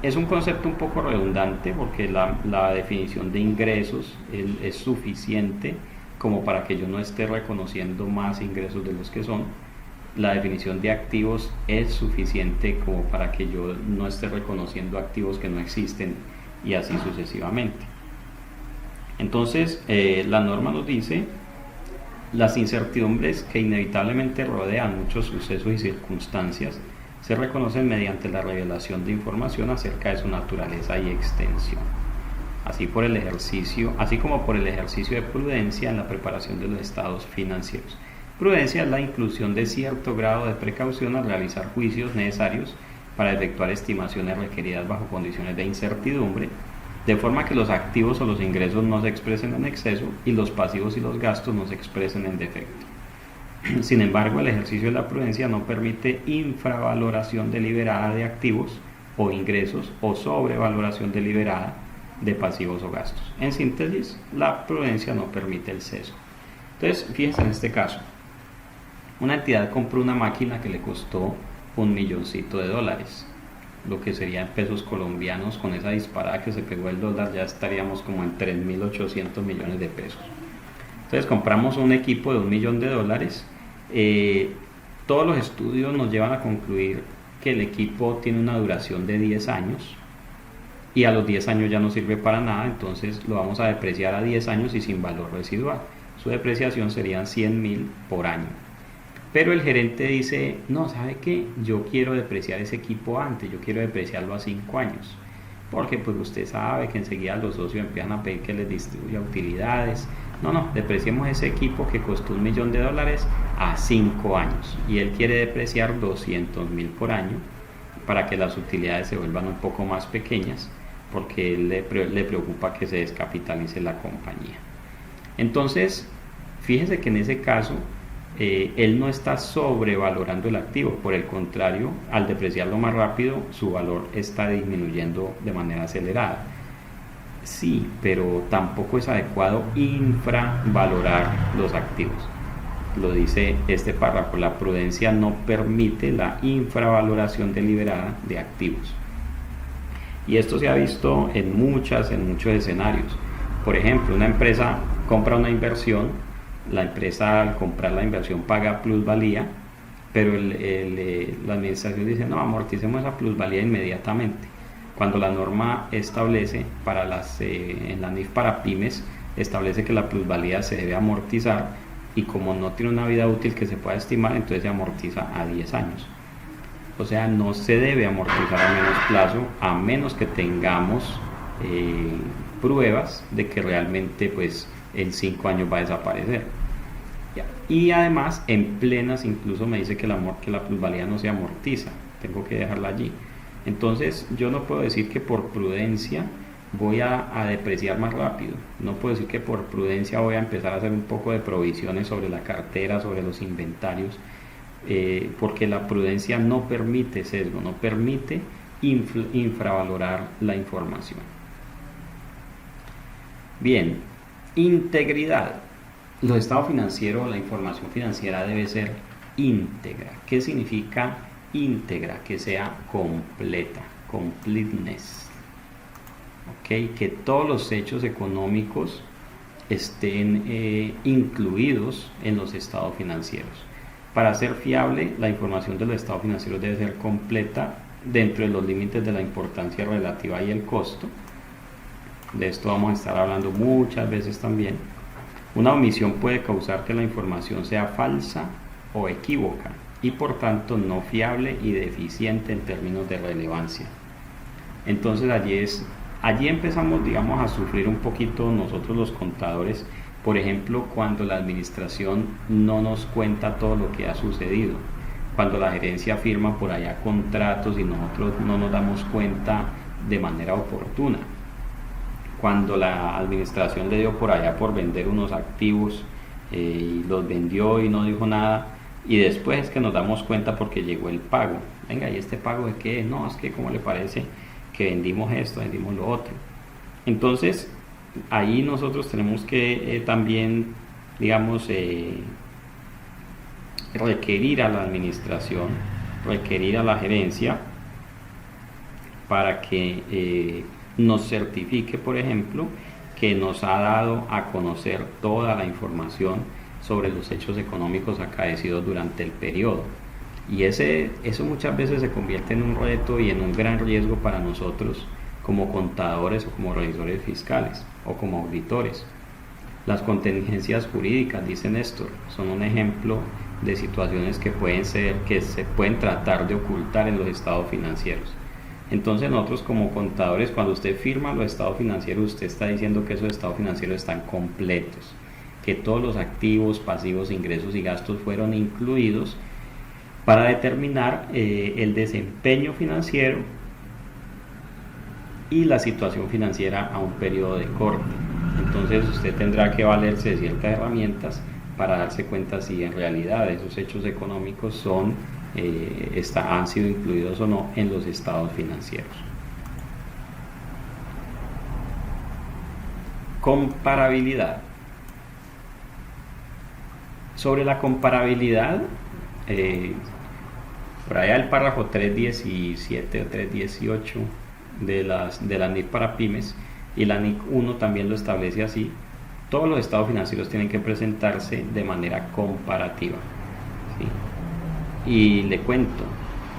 Es un concepto un poco redundante porque la definición de ingresos es suficiente como para que yo no esté reconociendo más ingresos de los que son. La definición de activos es suficiente como para que yo no esté reconociendo activos que no existen y así sucesivamente. Entonces, la norma nos dice: las incertidumbres que inevitablemente rodean muchos sucesos y circunstancias se reconocen mediante la revelación de información acerca de su naturaleza y extensión, así como por el ejercicio de prudencia en la preparación de los estados financieros. Prudencia es la inclusión de cierto grado de precaución al realizar juicios necesarios para efectuar estimaciones requeridas bajo condiciones de incertidumbre, de forma que los activos o los ingresos no se expresen en exceso y los pasivos y los gastos no se expresen en defecto. Sin embargo, el ejercicio de la prudencia no permite infravaloración deliberada de activos o ingresos o sobrevaloración deliberada de pasivos o gastos. En síntesis, la prudencia no permite el sesgo. Entonces, fíjense en este caso. Una entidad compró una máquina que le costó $1.000.000, lo que sería en pesos colombianos. Con esa disparada que se pegó el dólar ya estaríamos como en 3.800 millones de pesos. Entonces compramos un equipo de $1.000.000. Todos los estudios nos llevan a concluir que el equipo tiene una duración de 10 años y a los 10 años ya no sirve para nada, entonces lo vamos a depreciar a 10 años y sin valor residual. Su depreciación serían 100.000 por año. Pero el gerente dice: no, ¿sabe qué? Yo quiero depreciar ese equipo antes, yo quiero depreciarlo a 5 años. Porque pues usted sabe que enseguida los socios empiezan a pedir que les distribuya utilidades. No, depreciemos ese equipo que costó $1.000.000 a 5 años. Y él quiere depreciar 200.000 por año para que las utilidades se vuelvan un poco más pequeñas, porque él le preocupa que se descapitalice la compañía. Entonces, fíjense que en ese caso él no está sobrevalorando el activo, por el contrario, al depreciarlo más rápido, su valor está disminuyendo de manera acelerada. Sí, pero tampoco es adecuado infravalorar los activos. Lo dice este párrafo: la prudencia no permite la infravaloración deliberada de activos. Y esto se ha visto en muchos escenarios. Por ejemplo, una empresa compra una inversión, la empresa al comprar la inversión paga plusvalía, pero la administración dice: no, amorticemos esa plusvalía inmediatamente. Cuando la norma establece en la NIF para pymes, establece que la plusvalía se debe amortizar, y como no tiene una vida útil que se pueda estimar, entonces se amortiza a 10 años. O sea, no se debe amortizar a menos plazo, a menos que tengamos pruebas de que realmente pues en 5 años va a desaparecer. Y además, en plenas incluso me dice que la plusvalía no se amortiza, tengo que dejarla allí. Entonces yo no puedo decir que por prudencia voy a depreciar más rápido, no puedo decir que por prudencia voy a empezar a hacer un poco de provisiones sobre la cartera, sobre los inventarios, porque la prudencia no permite sesgo, no permite infravalorar la información. Bien, integridad. Los estados financieros, la información financiera debe ser íntegra. ¿Qué significa íntegra? Que sea completa, completeness. ¿Okay? Que todos los hechos económicos estén incluidos en los estados financieros. Para ser fiable, la información de los estados financieros debe ser completa dentro de los límites de la importancia relativa y el costo. De esto vamos a estar hablando muchas veces también. Una omisión puede causar que la información sea falsa o equívoca y por tanto no fiable y deficiente en términos de relevancia. Entonces allí empezamos, digamos, a sufrir un poquito nosotros los contadores, por ejemplo, cuando la administración no nos cuenta todo lo que ha sucedido, cuando la gerencia firma por allá contratos y nosotros no nos damos cuenta de manera oportuna, cuando la administración le dio por allá por vender unos activos y los vendió y no dijo nada, y después es que nos damos cuenta porque llegó el pago. Venga, ¿y este pago de qué? No, es que ¿cómo le parece que vendimos esto, vendimos lo otro? Entonces ahí nosotros tenemos que también, digamos, requerir a la administración, requerir a la gerencia para que nos certifique, por ejemplo, que nos ha dado a conocer toda la información sobre los hechos económicos acaecidos durante el periodo. Y eso muchas veces se convierte en un reto y en un gran riesgo para nosotros como contadores o como revisores fiscales o como auditores. Las contingencias jurídicas, dice Néstor, son un ejemplo de situaciones que se pueden tratar de ocultar en los estados financieros. Entonces nosotros como contadores, cuando usted firma los estados financieros, usted está diciendo que esos estados financieros están completos, que todos los activos, pasivos, ingresos y gastos fueron incluidos para determinar el desempeño financiero y la situación financiera a un periodo de corte. Entonces usted tendrá que valerse de ciertas herramientas para darse cuenta si en realidad esos hechos económicos han sido incluidos o no en los estados financieros. Comparabilidad. Sobre la comparabilidad, por allá el párrafo 317 o 318 de la NIC para pymes, y la NIC 1 también lo establece así: todos los estados financieros tienen que presentarse de manera comparativa, ¿sí? Y le cuento,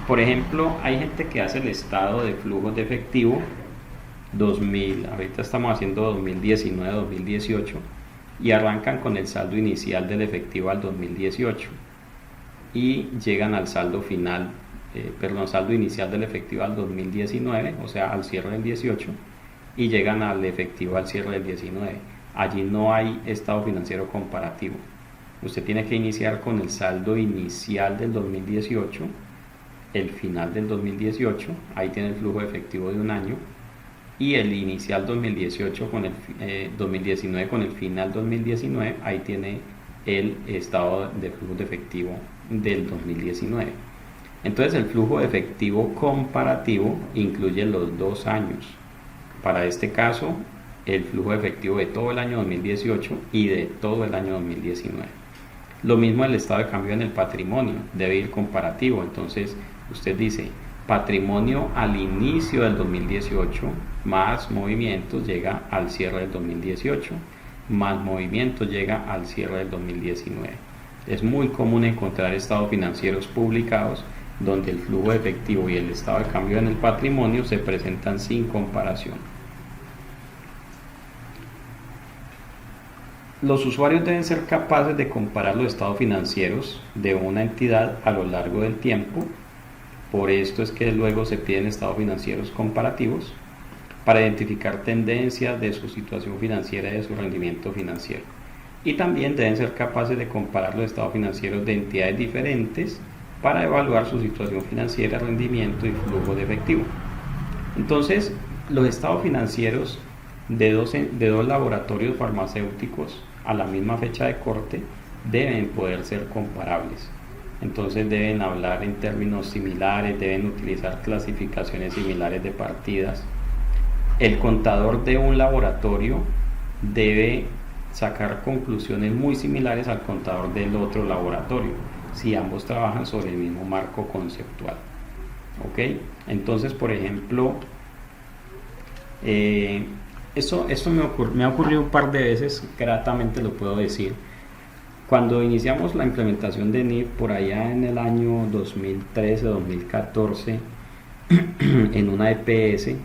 por ejemplo, hay gente que hace el estado de flujos de efectivo 2000, ahorita estamos haciendo 2019-2018, y arrancan con el saldo inicial del efectivo al 2018 y llegan al saldo final, saldo inicial del efectivo al 2019, o sea, al cierre del 18, y llegan al efectivo al cierre del 19. Allí no hay estado financiero comparativo. Usted tiene que iniciar con el saldo inicial del 2018, el final del 2018, ahí tiene el flujo efectivo de un año, y el inicial 2018 con el 2019 con el final 2019, ahí tiene el estado de flujo de efectivo del 2019. Entonces el flujo de efectivo comparativo incluye los 2 años. Para este caso, el flujo de efectivo de todo el año 2018 y de todo el año 2019. Lo mismo el estado de cambio en el patrimonio, debe ir comparativo. Entonces usted dice patrimonio al inicio del 2018 más movimientos llega al cierre del 2018, más movimientos llega al cierre del 2019. Es muy común encontrar estados financieros publicados donde el flujo de efectivo y el estado de cambio en el patrimonio se presentan sin comparación. Los usuarios deben ser capaces de comparar los estados financieros de una entidad a lo largo del tiempo. Por esto es que luego se piden estados financieros comparativos para identificar tendencias de su situación financiera y de su rendimiento financiero. Y también deben ser capaces de comparar los estados financieros de entidades diferentes para evaluar su situación financiera, rendimiento y flujo de efectivo. Entonces, los estados financieros de dos laboratorios farmacéuticos a la misma fecha de corte deben poder ser comparables. Entonces deben hablar en términos similares, deben utilizar clasificaciones similares de partidas. El contador de un laboratorio debe sacar conclusiones muy similares al contador del otro laboratorio, si ambos trabajan sobre el mismo marco conceptual. ¿Ok? Entonces, por ejemplo, esto me ha ocurrido un par de veces, gratamente lo puedo decir. Cuando iniciamos la implementación de NIF por allá en el año 2013-2014 en una EPS,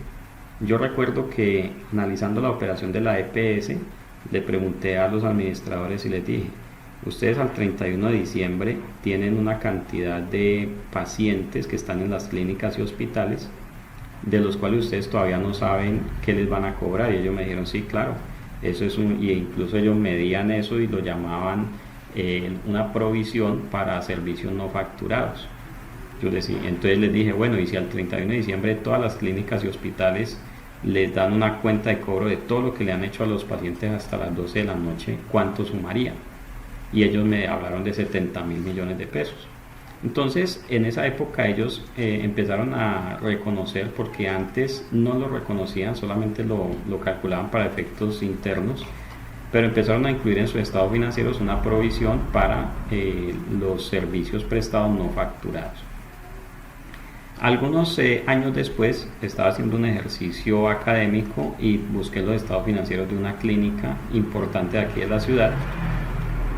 yo recuerdo que analizando la operación de la EPS le pregunté a los administradores y les dije, ustedes al 31 de diciembre tienen una cantidad de pacientes que están en las clínicas y hospitales, de los cuales ustedes todavía no saben qué les van a cobrar. Y ellos me dijeron, sí, claro, eso es y incluso ellos medían eso y lo llamaban una provisión para servicios no facturados. Entonces les dije, bueno, y si al 31 de diciembre todas las clínicas y hospitales les dan una cuenta de cobro de todo lo que le han hecho a los pacientes hasta las 12 de la noche, ¿cuánto sumaría? Y ellos me hablaron de 70.000 millones de pesos. Entonces, en esa época ellos empezaron a reconocer, porque antes no lo reconocían, solamente lo calculaban para efectos internos, pero empezaron a incluir en sus estados financieros una provisión para los servicios prestados no facturados. Algunos años después estaba haciendo un ejercicio académico y busqué los estados financieros de una clínica importante de aquí de la ciudad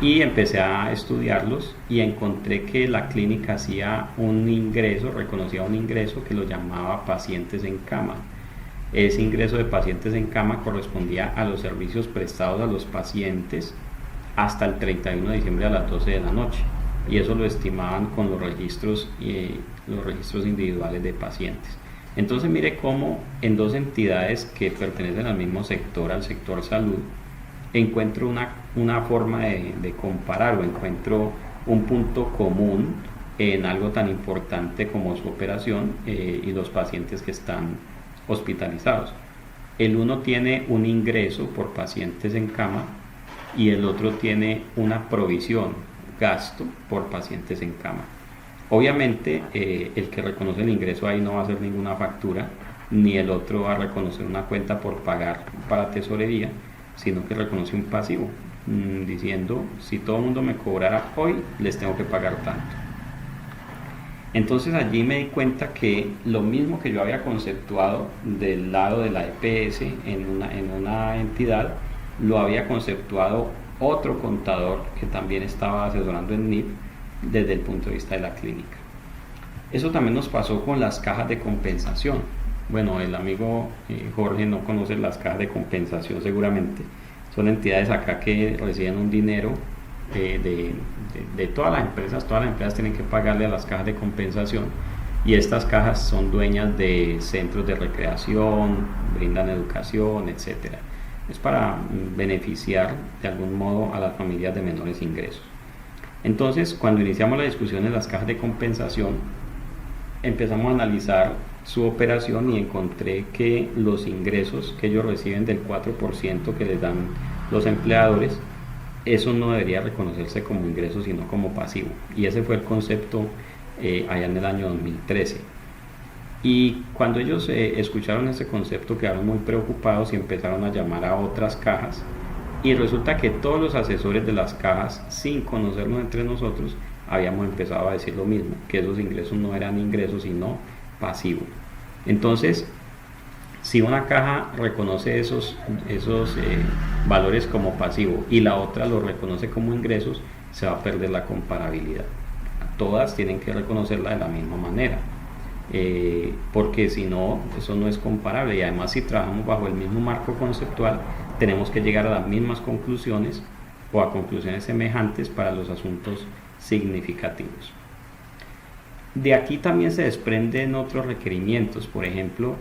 y empecé a estudiarlos y encontré que la clínica hacía un ingreso, reconocía un ingreso que lo llamaba pacientes en cama. Ese ingreso de pacientes en cama correspondía a los servicios prestados a los pacientes hasta el 31 de diciembre a las 12 de la noche, y eso lo estimaban con los registros individuales de pacientes. Entonces mire cómo en dos entidades que pertenecen al mismo sector, al sector salud, encuentro una forma de comparar, o encuentro un punto común en algo tan importante como su operación y los pacientes que están hospitalizados. El uno tiene un ingreso por pacientes en cama y el otro tiene una provisión, gasto por pacientes en cama. Obviamente el que reconoce el ingreso ahí no va a hacer ninguna factura, ni el otro va a reconocer una cuenta por pagar para tesorería, sino que reconoce un pasivo, diciendo, si todo el mundo me cobrara hoy, les tengo que pagar tanto. Entonces allí me di cuenta que lo mismo que yo había conceptuado del lado de la EPS en una entidad, lo había conceptuado otro contador que también estaba asesorando en NIP desde el punto de vista de la clínica. Eso también nos pasó con las cajas de compensación. Bueno, el amigo Jorge no conoce las cajas de compensación seguramente. Son entidades acá que reciben un dinero de todas las empresas. Todas las empresas tienen que pagarle a las cajas de compensación, y estas cajas son dueñas de centros de recreación, brindan educación, etc. Es para beneficiar de algún modo a las familias de menores ingresos. Entonces, cuando iniciamos la discusión de las cajas de compensación, empezamos a analizar su operación y encontré que los ingresos que ellos reciben del 4% que les dan los empleadores, eso no debería reconocerse como ingreso sino como pasivo, y ese fue el concepto allá en el año 2013. Y cuando ellos escucharon ese concepto, quedaron muy preocupados y empezaron a llamar a otras cajas, y resulta que todos los asesores de las cajas, sin conocernos entre nosotros, habíamos empezado a decir lo mismo, que esos ingresos no eran ingresos sino pasivo. Entonces, si una caja reconoce esos valores como pasivo y la otra los reconoce como ingresos, se va a perder la comparabilidad. Todas tienen que reconocerla de la misma manera, porque si no, eso no es comparable. Y además, si trabajamos bajo el mismo marco conceptual, tenemos que llegar a las mismas conclusiones o a conclusiones semejantes para los asuntos significativos. De aquí también se desprenden otros requerimientos. Por ejemplo,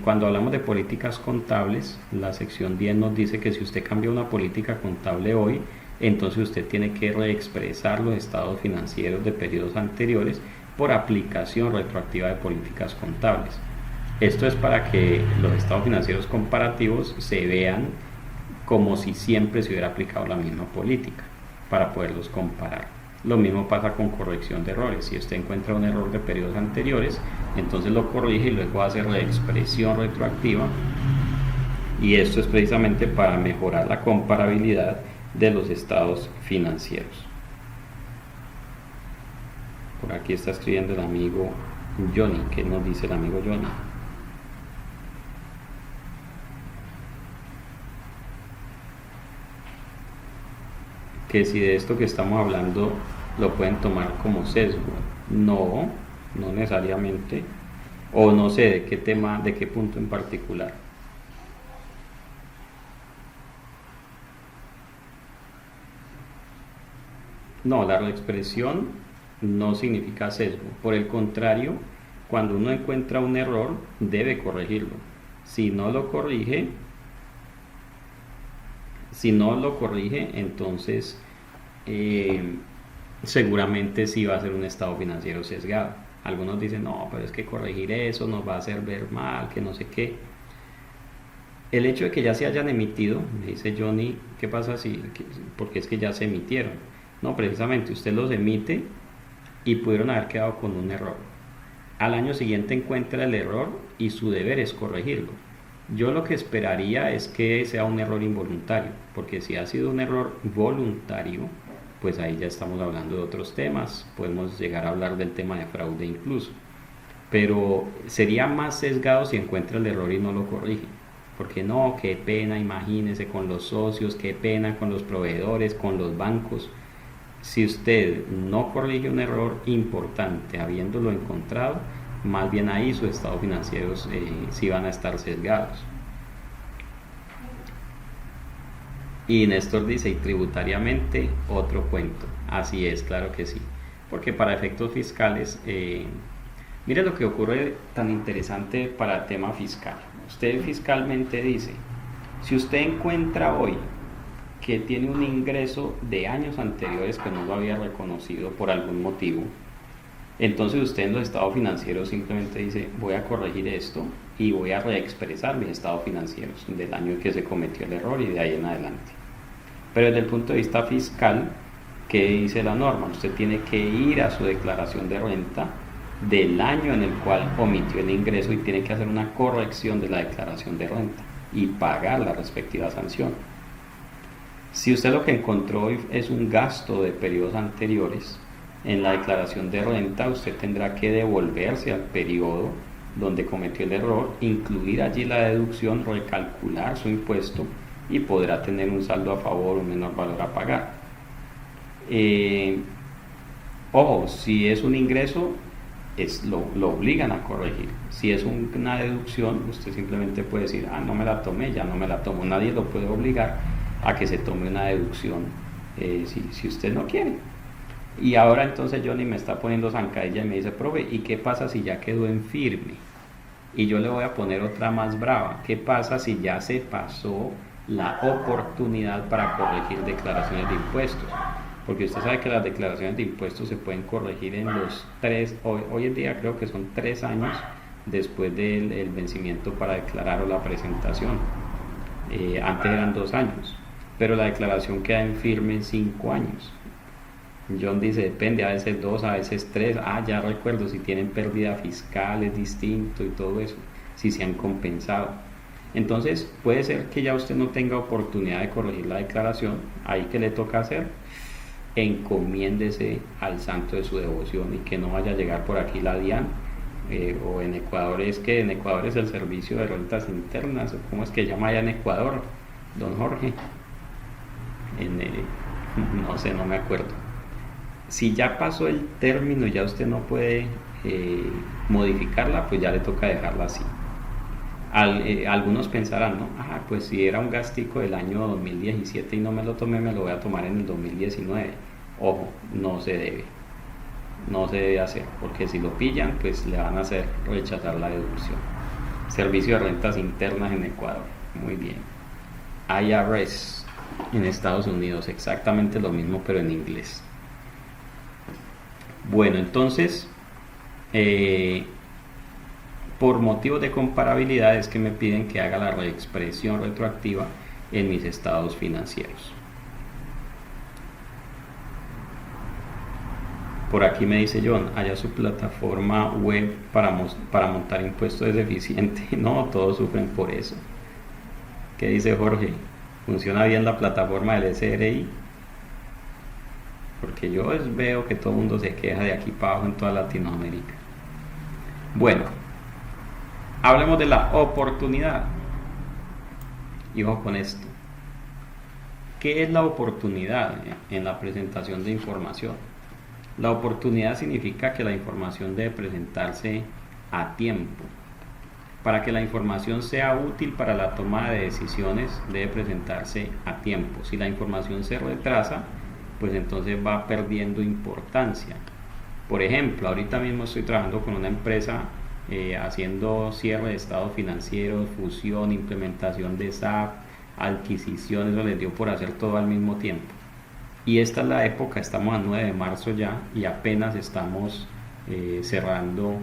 cuando hablamos de políticas contables, la sección 10 nos dice que si usted cambia una política contable hoy, entonces usted tiene que reexpresar los estados financieros de periodos anteriores por aplicación retroactiva de políticas contables. Esto es para que los estados financieros comparativos se vean como si siempre se hubiera aplicado la misma política, para poderlos comparar. Lo mismo pasa con corrección de errores. Si usted encuentra un error de periodos anteriores, entonces lo corrige y luego hace reexpresión retroactiva, y esto es precisamente para mejorar la comparabilidad de los estados financieros. Por aquí está escribiendo el amigo Johnny. ¿Qué nos dice el amigo Johnny? Que si de esto que estamos hablando lo pueden tomar como sesgo. No necesariamente, o no sé de qué tema, de qué punto en particular. No, la reexpresión no significa sesgo. Por el contrario, cuando uno encuentra un error, debe corregirlo. Si no lo corrige, entonces seguramente sí va a ser un estado financiero sesgado. Algunos dicen, no, pero es que corregir eso nos va a hacer ver mal, que no sé qué. El hecho de que ya se hayan emitido, me dice Johnny, ¿qué pasa si? Porque es que ya se emitieron. No, precisamente usted los emite y pudieron haber quedado con un error. Al año siguiente encuentra el error y su deber es corregirlo. Yo lo que esperaría es que sea un error involuntario, porque si ha sido un error voluntario, pues ahí ya estamos hablando de otros temas, podemos llegar a hablar del tema de fraude incluso, pero sería más sesgado si encuentra el error y no lo corrige, porque no, qué pena, imagínese con los socios, qué pena con los proveedores, con los bancos. Si usted no corrige un error importante habiéndolo encontrado, más bien ahí sus estados financieros sí van a estar sesgados. Y Néstor dice, y tributariamente otro cuento. Así es, claro que sí. Porque para efectos fiscales, mire lo que ocurre tan interesante para el tema fiscal. Usted fiscalmente dice, si usted encuentra hoy que tiene un ingreso de años anteriores que no lo había reconocido por algún motivo, entonces usted en los estados financieros simplemente dice, voy a corregir esto y voy a reexpresar mis estados financieros del año en que se cometió el error y de ahí en adelante. Pero desde el punto de vista fiscal, ¿qué dice la norma? Usted tiene que ir a su declaración de renta del año en el cual omitió el ingreso y tiene que hacer una corrección de la declaración de renta y pagar la respectiva sanción. Si usted lo que encontró es un gasto de periodos anteriores, en la declaración de renta usted tendrá que devolverse al periodo donde cometió el error, incluir allí la deducción, recalcular su impuesto y podrá tener un saldo a favor o un menor valor a pagar. Ojo, si es un ingreso, lo obligan a corregir. Si es una deducción, usted simplemente puede decir, no me la tomé, ya no me la tomo. Nadie lo puede obligar a que se tome una deducción si usted no quiere. Y ahora entonces Johnny me está poniendo zancadilla y me dice, profe, ¿y qué pasa si ya quedó en firme? Y yo le voy a poner otra más brava. ¿Qué pasa si ya se pasó la oportunidad para corregir declaraciones de impuestos? Porque usted sabe que las declaraciones de impuestos se pueden corregir en los 3, hoy en día creo que son 3 años después del vencimiento para declarar o la presentación. Antes eran 2 años, pero la declaración queda en firme en 5 años. John dice, depende, a veces 2, a veces 3. Ya recuerdo, si tienen pérdida fiscal es distinto y todo eso, si se han compensado. Entonces puede ser que ya usted no tenga oportunidad de corregir la declaración. Ahí que le toca hacer, encomiéndese al santo de su devoción y que no vaya a llegar por aquí la DIAN, o en Ecuador es el Servicio de Rentas Internas, ¿cómo es que llama allá en Ecuador, don Jorge? No sé, no me acuerdo. Si ya pasó el término y ya usted no puede modificarla, pues ya le toca dejarla así. Algunos pensarán, ¿no? Pues si era un gastico del año 2017 y no me lo tomé, me lo voy a tomar en el 2019. Ojo, no se debe hacer, porque si lo pillan, pues le van a hacer rechazar la deducción. Servicio de Rentas Internas en Ecuador, muy bien. IRS en Estados Unidos, exactamente lo mismo, pero en inglés. Bueno, entonces, por motivos de comparabilidad es que me piden que haga la reexpresión retroactiva en mis estados financieros. Por aquí me dice John, haya su plataforma web para montar impuestos es eficiente. No, todos sufren por eso. ¿Qué dice Jorge? ¿Funciona bien la plataforma del SRI? Porque yo veo que todo el mundo se queja de aquí para abajo en toda Latinoamérica. Bueno, hablemos de la oportunidad. Y ojo con esto. ¿Qué es la oportunidad en la presentación de información? La oportunidad significa que la información debe presentarse a tiempo. Para que la información sea útil para la toma de decisiones, debe presentarse a tiempo. Si la información se retrasa, pues entonces va perdiendo importancia. Por ejemplo, ahorita mismo estoy trabajando con una empresa haciendo cierre de estados financieros, fusión, implementación de SAP, adquisición, eso les dio por hacer todo al mismo tiempo. Y esta es la época, estamos a 9 de marzo ya y apenas estamos cerrando,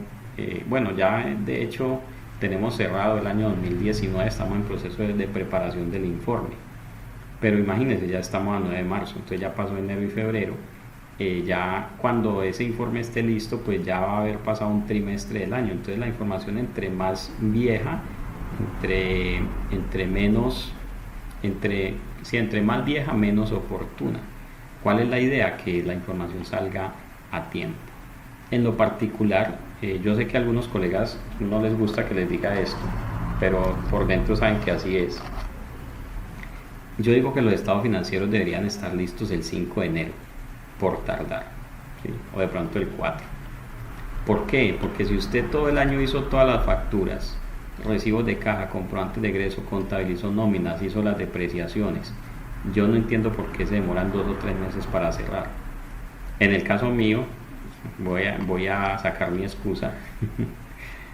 bueno, ya de hecho tenemos cerrado el año 2019, estamos en proceso de preparación del informe. Pero imagínense, ya estamos a 9 de marzo, entonces ya pasó enero y febrero. Ya cuando ese informe esté listo, pues ya va a haber pasado un trimestre del año. Entonces la información entre más vieja, entre menos, entre más vieja, menos oportuna. ¿Cuál es la idea? Que la información salga a tiempo. En lo particular, yo sé que a algunos colegas no les gusta que les diga esto, pero por dentro saben que así es. Yo digo que los estados financieros deberían estar listos el 5 de enero, por tardar, ¿sí? O de pronto el 4. ¿Por qué? Porque si usted todo el año hizo todas las facturas, recibos de caja, comprobantes de egreso, contabilizó nóminas, hizo las depreciaciones, yo no entiendo por qué se demoran 2 o 3 meses para cerrar. En el caso mío, voy a sacar mi excusa.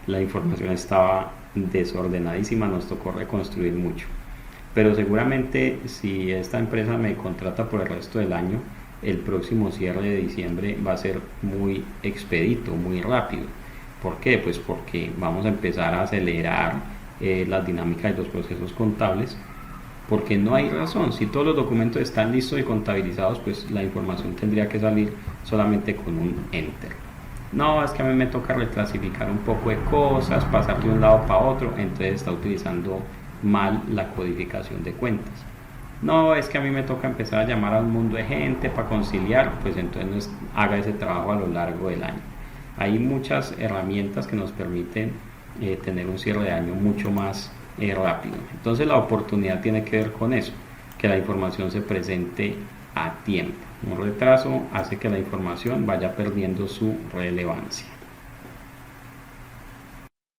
La información estaba desordenadísima, nos tocó reconstruir mucho. Pero seguramente si esta empresa me contrata por el resto del año, el próximo cierre de diciembre va a ser muy expedito, muy rápido. ¿Por qué? Pues porque vamos a empezar a acelerar las dinámicas de los procesos contables, porque no hay razón. Si todos los documentos están listos y contabilizados, pues la información tendría que salir solamente con un enter. No, es que a mí me toca reclasificar un poco de cosas, pasar de un lado para otro, entonces está utilizando mal la codificación de cuentas. No, es que a mí me toca empezar a llamar a un mundo de gente para conciliar, pues entonces haga ese trabajo a lo largo del año. Hay muchas herramientas que nos permiten tener un cierre de año mucho más rápido. Entonces la oportunidad tiene que ver con eso, que la información se presente a tiempo. Un retraso hace que la información vaya perdiendo su relevancia.